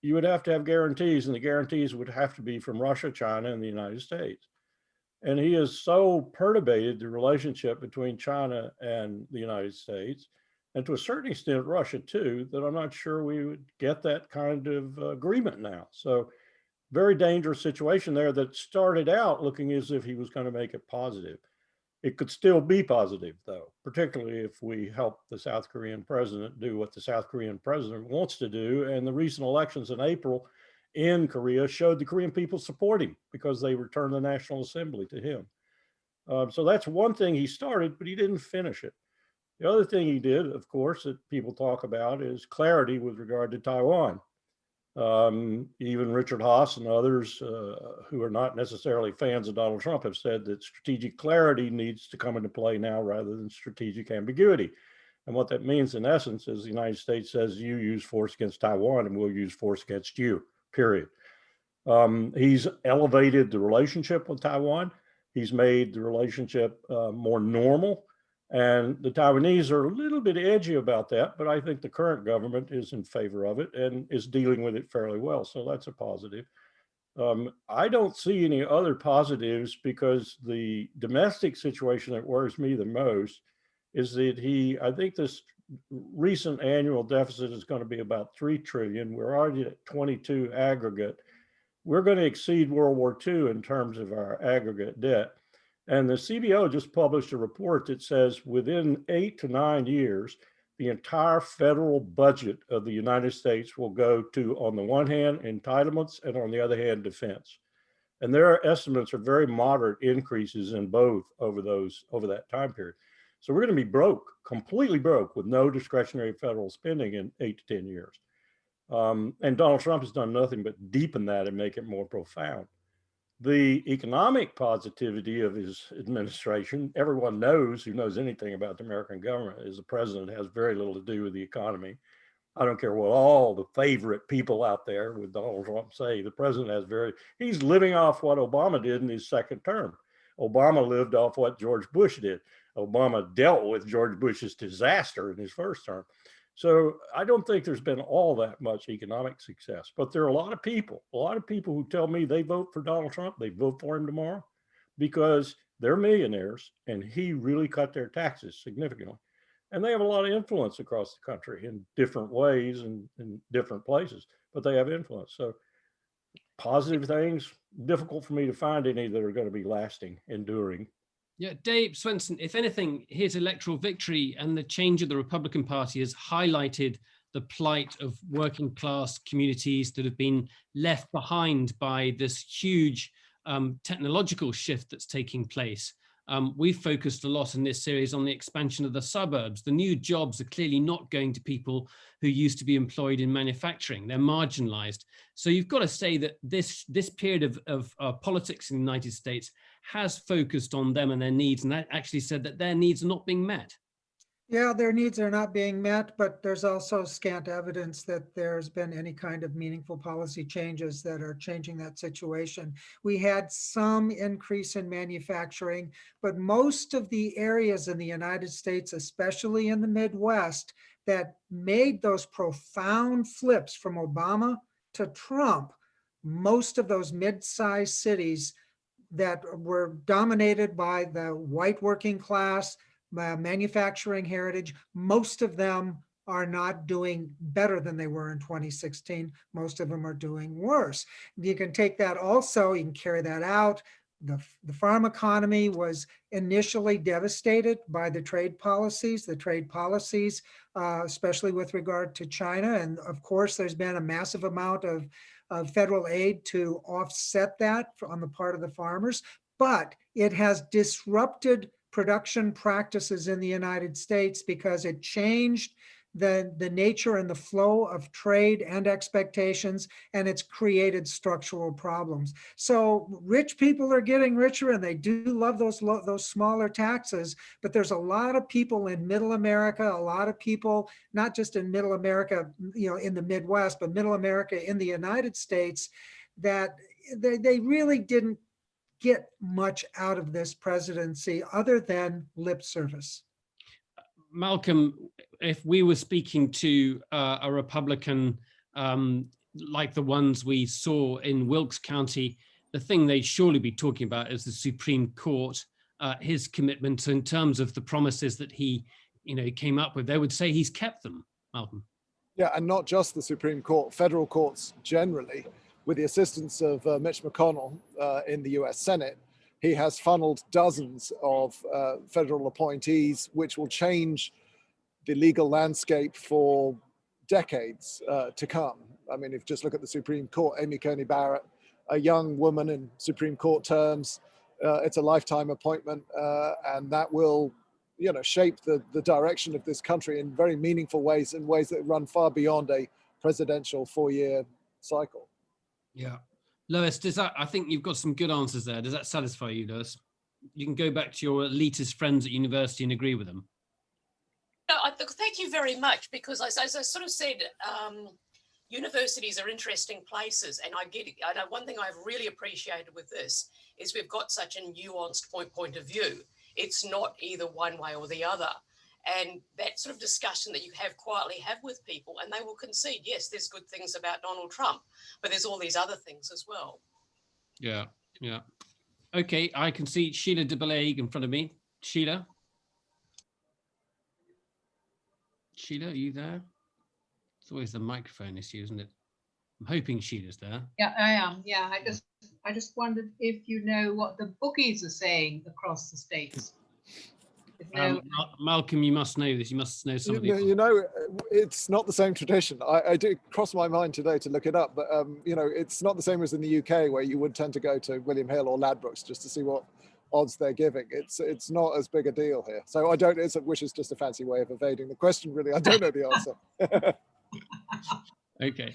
you would have to have guarantees, and the guarantees would have to be from Russia, China, and the United States. And he has so perturbated the relationship between China and the United States, and to a certain extent Russia too, that I'm not sure we would get that kind of agreement now. So very dangerous situation there that started out looking as if he was going to make it positive. It could still be positive, though, particularly if we help the South Korean president do what the South Korean president wants to do. And the recent elections in April in Korea showed the Korean people support him because they returned the National Assembly to him. So that's one thing he started, but he didn't finish it. The other thing he did, of course, that people talk about is clarity with regard to Taiwan. Even Richard Haas and others who are not necessarily fans of Donald Trump have said that strategic clarity needs to come into play now rather than strategic ambiguity. And what that means in essence is the United States says you use force against Taiwan and we'll use force against you, period. He's elevated the relationship with Taiwan. He's made the relationship more normal. And the Taiwanese are a little bit edgy about that, but I think the current government is in favor of it and is dealing with it fairly well. So that's a positive. I don't see any other positives because the domestic situation that worries me the most is that I think this recent annual deficit is going to be about 3 trillion. We're already at 22 aggregate. We're going to exceed World War II in terms of our aggregate debt. And the CBO just published a report that says within 8 to 9 years, the entire federal budget of the United States will go to, on the one hand, entitlements, and on the other hand, defense. And their estimates are very moderate increases in both over that time period. So we're going to be broke, completely broke, with no discretionary federal spending in 8 to 10 years. And Donald Trump has done nothing but deepen that and make it more profound. The economic positivity of his administration, everyone knows who knows anything about the American government, is the president has very little to do with the economy. I don't care what all the favorite people out there with Donald Trump say, the president he's living off what Obama did in his second term. Obama lived off what George Bush did. Obama dealt with George Bush's disaster in his first term. So I don't think there's been all that much economic success, but there are a lot of people who tell me they vote for Donald Trump, they vote for him tomorrow because they're millionaires and he really cut their taxes significantly. And they have a lot of influence across the country in different ways and in different places, but they have influence. So positive things, difficult for me to find any that are going to be lasting, enduring. Yeah, Dave Swenson, if anything, his electoral victory and the change of the Republican Party has highlighted the plight of working class communities that have been left behind by this huge technological shift that's taking place. We've focused a lot in this series on the expansion of the suburbs. The new jobs are clearly not going to people who used to be employed in manufacturing. They're marginalized. So you've got to say that this period of politics in the United States has focused on them and their needs, and that actually said that their needs are not being met. Yeah, their needs are not being met, but there's also scant evidence that there's been any kind of meaningful policy changes that are changing that situation. We had some increase in manufacturing, but most of the areas in the United States, especially in the Midwest, that made those profound flips from Obama to Trump, most of those mid-sized cities that were dominated by the white working class, manufacturing heritage, most of them are not doing better than they were in 2016. Most of them are doing worse. You can take that also, you can carry that out. The farm economy was initially devastated by the trade policies, especially with regard to China. And of course, there's been a massive amount of federal aid to offset that on the part of the farmers, but it has disrupted production practices in the United States because it changed the nature and the flow of trade and expectations, and it's created structural problems. So rich people are getting richer, and they do love those smaller taxes, but there's a lot of people in middle America, a lot of people, not just in middle America, in the Midwest, but middle America in the United States, that they really didn't get much out of this presidency other than lip service. Malcolm, if we were speaking to a Republican like the ones we saw in Wilkes County, the thing they'd surely be talking about is the Supreme Court, his commitment in terms of the promises that he came up with. They would say he's kept them, Malcolm. Yeah, and not just the Supreme Court, federal courts generally, with the assistance of Mitch McConnell in the US Senate. He has funneled dozens of federal appointees, which will change the legal landscape for decades to come. I mean, if you just look at the Supreme Court, Amy Coney Barrett, a young woman in Supreme Court terms, it's a lifetime appointment, and that will, shape the direction of this country in very meaningful ways, in ways that run far beyond a presidential 4-year cycle. Yeah. Lois, I think you've got some good answers there. Does that satisfy you, Lois? You can go back to your elitist friends at university and agree with them. No, thank you very much, because as I sort of said, universities are interesting places, and I get it. I know one thing I've really appreciated with this is we've got such a nuanced point of view. It's not either one way or the other. And that sort of discussion that you quietly have with people, and they will concede, yes, there's good things about Donald Trump, but there's all these other things as well. Yeah, yeah. Okay, I can see Sheila de Balague in front of me. Sheila? Sheila, are you there? It's always the microphone issue, isn't it? I'm hoping Sheila's there. Yeah, I am. Yeah, I just wondered if you know what the bookies are saying across the states. Malcolm, you must know this. You must know some of these. It's not the same tradition. I did cross my mind today to look it up, but it's not the same as in the UK, where you would tend to go to William Hill or Ladbrokes just to see what odds they're giving. It's not as big a deal here. So which is just a fancy way of evading the question, really. I don't know the answer. Okay.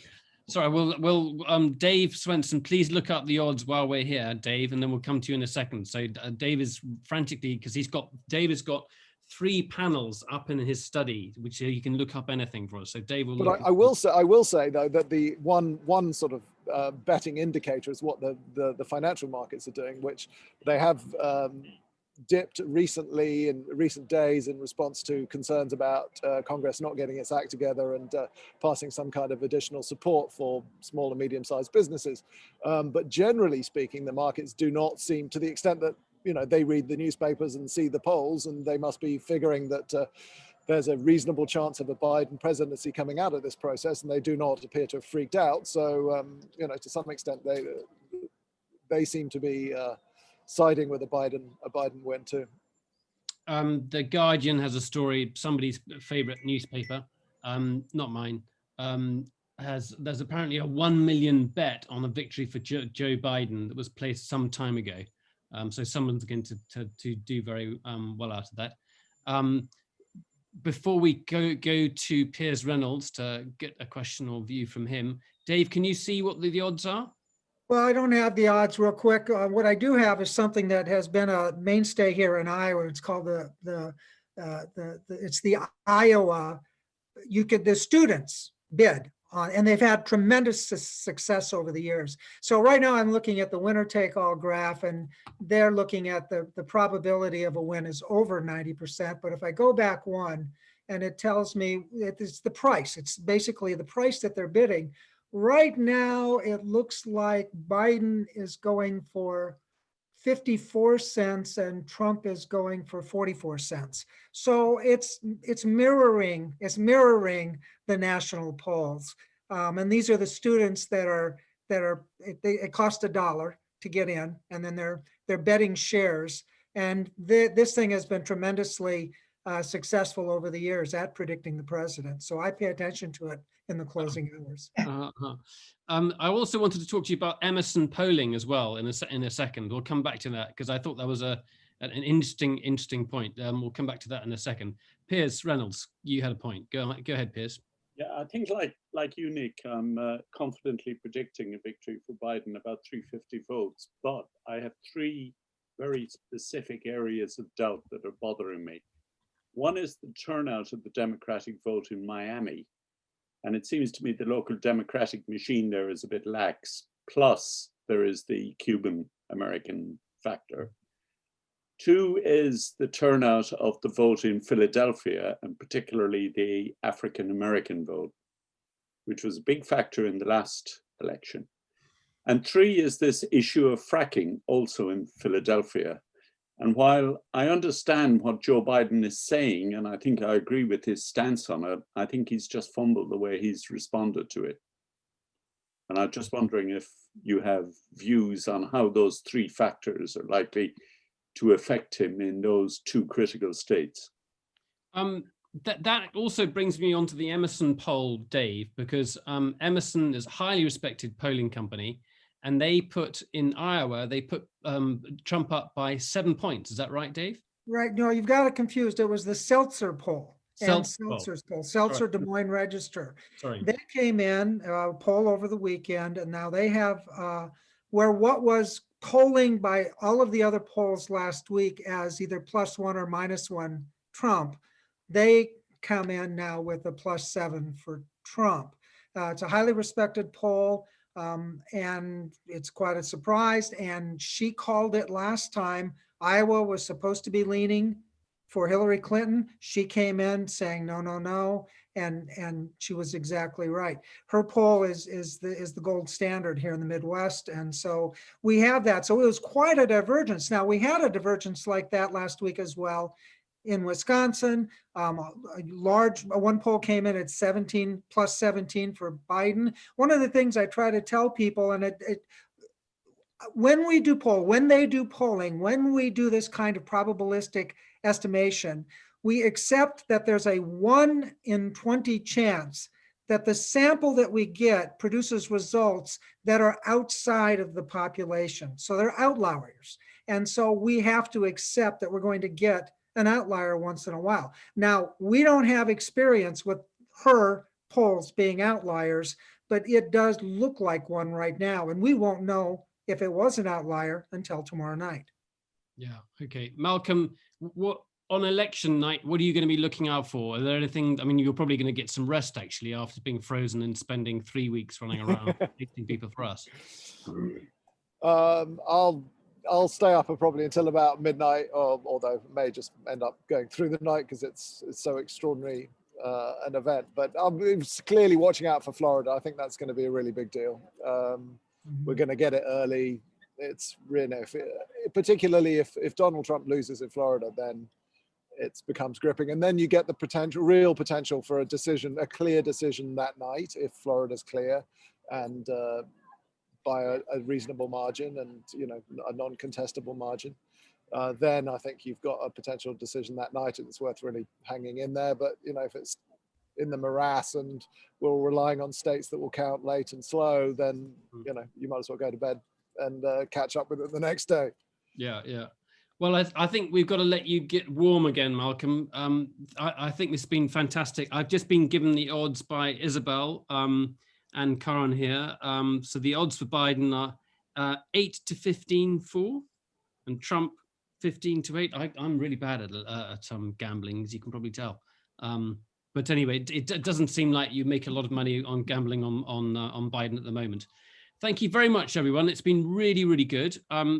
Sorry, we'll Dave Swenson, please look up the odds while we're here, Dave, and then we'll come to you in a second. So Dave is frantically, because Dave has got 3 panels up in his study, which he can look up anything for us. So Dave will. But I will say though that the one sort of betting indicator is what the financial markets are doing, which they have dipped recently in recent days in response to concerns about Congress not getting its act together and passing some kind of additional support for small and medium-sized businesses. But generally speaking, the markets do not seem, to the extent that they read the newspapers and see the polls, and they must be figuring that there's a reasonable chance of a Biden presidency coming out of this process, and they do not appear to have freaked out. So, to some extent, they seem to be siding with a Biden win too. The Guardian has a story, somebody's favorite newspaper, not mine, there's apparently a 1 million bet on a victory for Joe Biden that was placed some time ago. So someone's going to do very well out of that. Before we go to Piers Reynolds to get a question or view from him, Dave, can you see what the odds are? Well, I don't have the odds real quick. What I do have is something that has been a mainstay here in Iowa. It's called it's the Iowa. The students bid on, and they've had tremendous success over the years. So right now I'm looking at the winner take all graph, and they're looking at the probability of a win is over 90%. But if I go back one, and it tells me it's the price, it's basically the price that they're bidding. Right now, it looks like Biden is going for 54 cents and Trump is going for 44 cents. So it's mirroring the national polls. And these are the students that it costs $1 to get in, and then they're betting shares. And this thing has been tremendously successful over the years at predicting the president. So I pay attention to it in the closing hours. I also wanted to talk to you about Emerson polling as well in a second. We'll come back to that because I thought that was an interesting point. We'll come back to that in a second. Piers Reynolds, you had a point. Go ahead, Piers. Yeah, I think like you, Nick, I'm confidently predicting a victory for Biden, about 350 votes. But I have three very specific areas of doubt that are bothering me. One is the turnout of the Democratic vote in Miami. And it seems to me the local Democratic machine there is a bit lax. Plus, there is the Cuban-American factor. Two is the turnout of the vote in Philadelphia, and particularly the African-American vote, which was a big factor in the last election. And three is this issue of fracking, also in Philadelphia. And while I understand what Joe Biden is saying, and I think I agree with his stance on it, I think he's just fumbled the way he's responded to it. And I'm just wondering if you have views on how those three factors are likely to affect him in those two critical states. That also brings me on to the Emerson poll, Dave, because Emerson is a highly respected polling company. And they put in Iowa, Trump up by 7 points. Is that right, Dave? Right. No, you've got it confused. It was the Seltzer poll. Seltzer's poll. Seltzer Des Moines Register. Sorry. They came in, poll over the weekend, and now they have where what was polling by all of the other polls last week as either +1 or -1 Trump, they come in now with a +7 for Trump. It's a highly respected poll. And it's quite a surprise. And she called it last time. Iowa was supposed to be leaning for Hillary Clinton. She came in saying no, no, no, and she was exactly right. Her poll is the gold standard here in the Midwest, and so we have that. So it was quite a divergence. Now we had a divergence like that last week as well. In Wisconsin, one poll came in at +17 for Biden. One of the things I try to tell people, and when they do polling, when we do this kind of probabilistic estimation, we accept that there's a 1 in 20 chance that the sample that we get produces results that are outside of the population. So they're outliers. And so we have to accept that we're going to get an outlier once in a while. Now, we don't have experience with her polls being outliers, but it does look like one right now. And we won't know if it was an outlier until tomorrow night. Yeah, okay. Malcolm, what on election night, what are you going to be looking out for? Are there anything, I mean, you're probably going to get some rest actually after being frozen and spending 3 weeks running around predicting people for us. I'll I'll stay up probably until about midnight, although it may just end up going through the night because it's so extraordinary an event. But I'm clearly watching out for Florida. I think that's going to be a really big deal. We're going to get it early. It's really, particularly if Donald Trump loses in Florida, then it becomes gripping. And then you get the real potential for a clear decision that night if Florida's clear and by a reasonable margin and, you know, a non-contestable margin. Then I think you've got a potential decision that night and it's worth really hanging in there. But, you know, if it's in the morass and we're relying on states that will count late and slow, then, you know, you might as well go to bed and catch up with it the next day. Yeah, yeah. Well, I think we've got to let you get warm again, Malcolm. I think this has been fantastic. I've just been given the odds by Isabel and Karen here. So the odds for Biden are 8 to 15 for, and Trump 15 to 8. I'm really bad at gambling, as you can probably tell. But anyway, it doesn't seem like you make a lot of money on gambling on Biden at the moment. Thank you very much, everyone. It's been really, really good.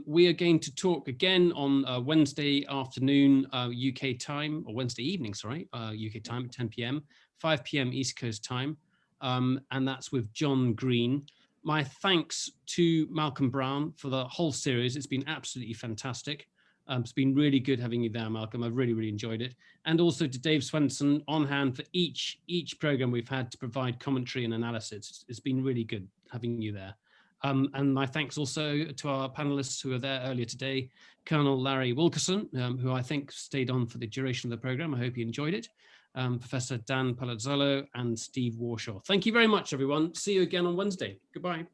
We are going to talk again on Wednesday afternoon, UK time, or Wednesday evening, sorry, UK time at 10 p.m., 5 p.m. East Coast time. And that's with John Green. My thanks to Malcolm Brown for the whole series. It's been absolutely fantastic. It's been really good having you there, Malcolm. I've really, really enjoyed it. And also to Dave Swenson on hand for each program we've had to provide commentary and analysis. It's been really good having you there. And my thanks also to our panelists who were there earlier today, Colonel Larry Wilkerson, who I think stayed on for the duration of the program. I hope you enjoyed it. Professor Dan Palazzolo and Steve Warshaw. Thank you very much, everyone. See you again on Wednesday. Goodbye.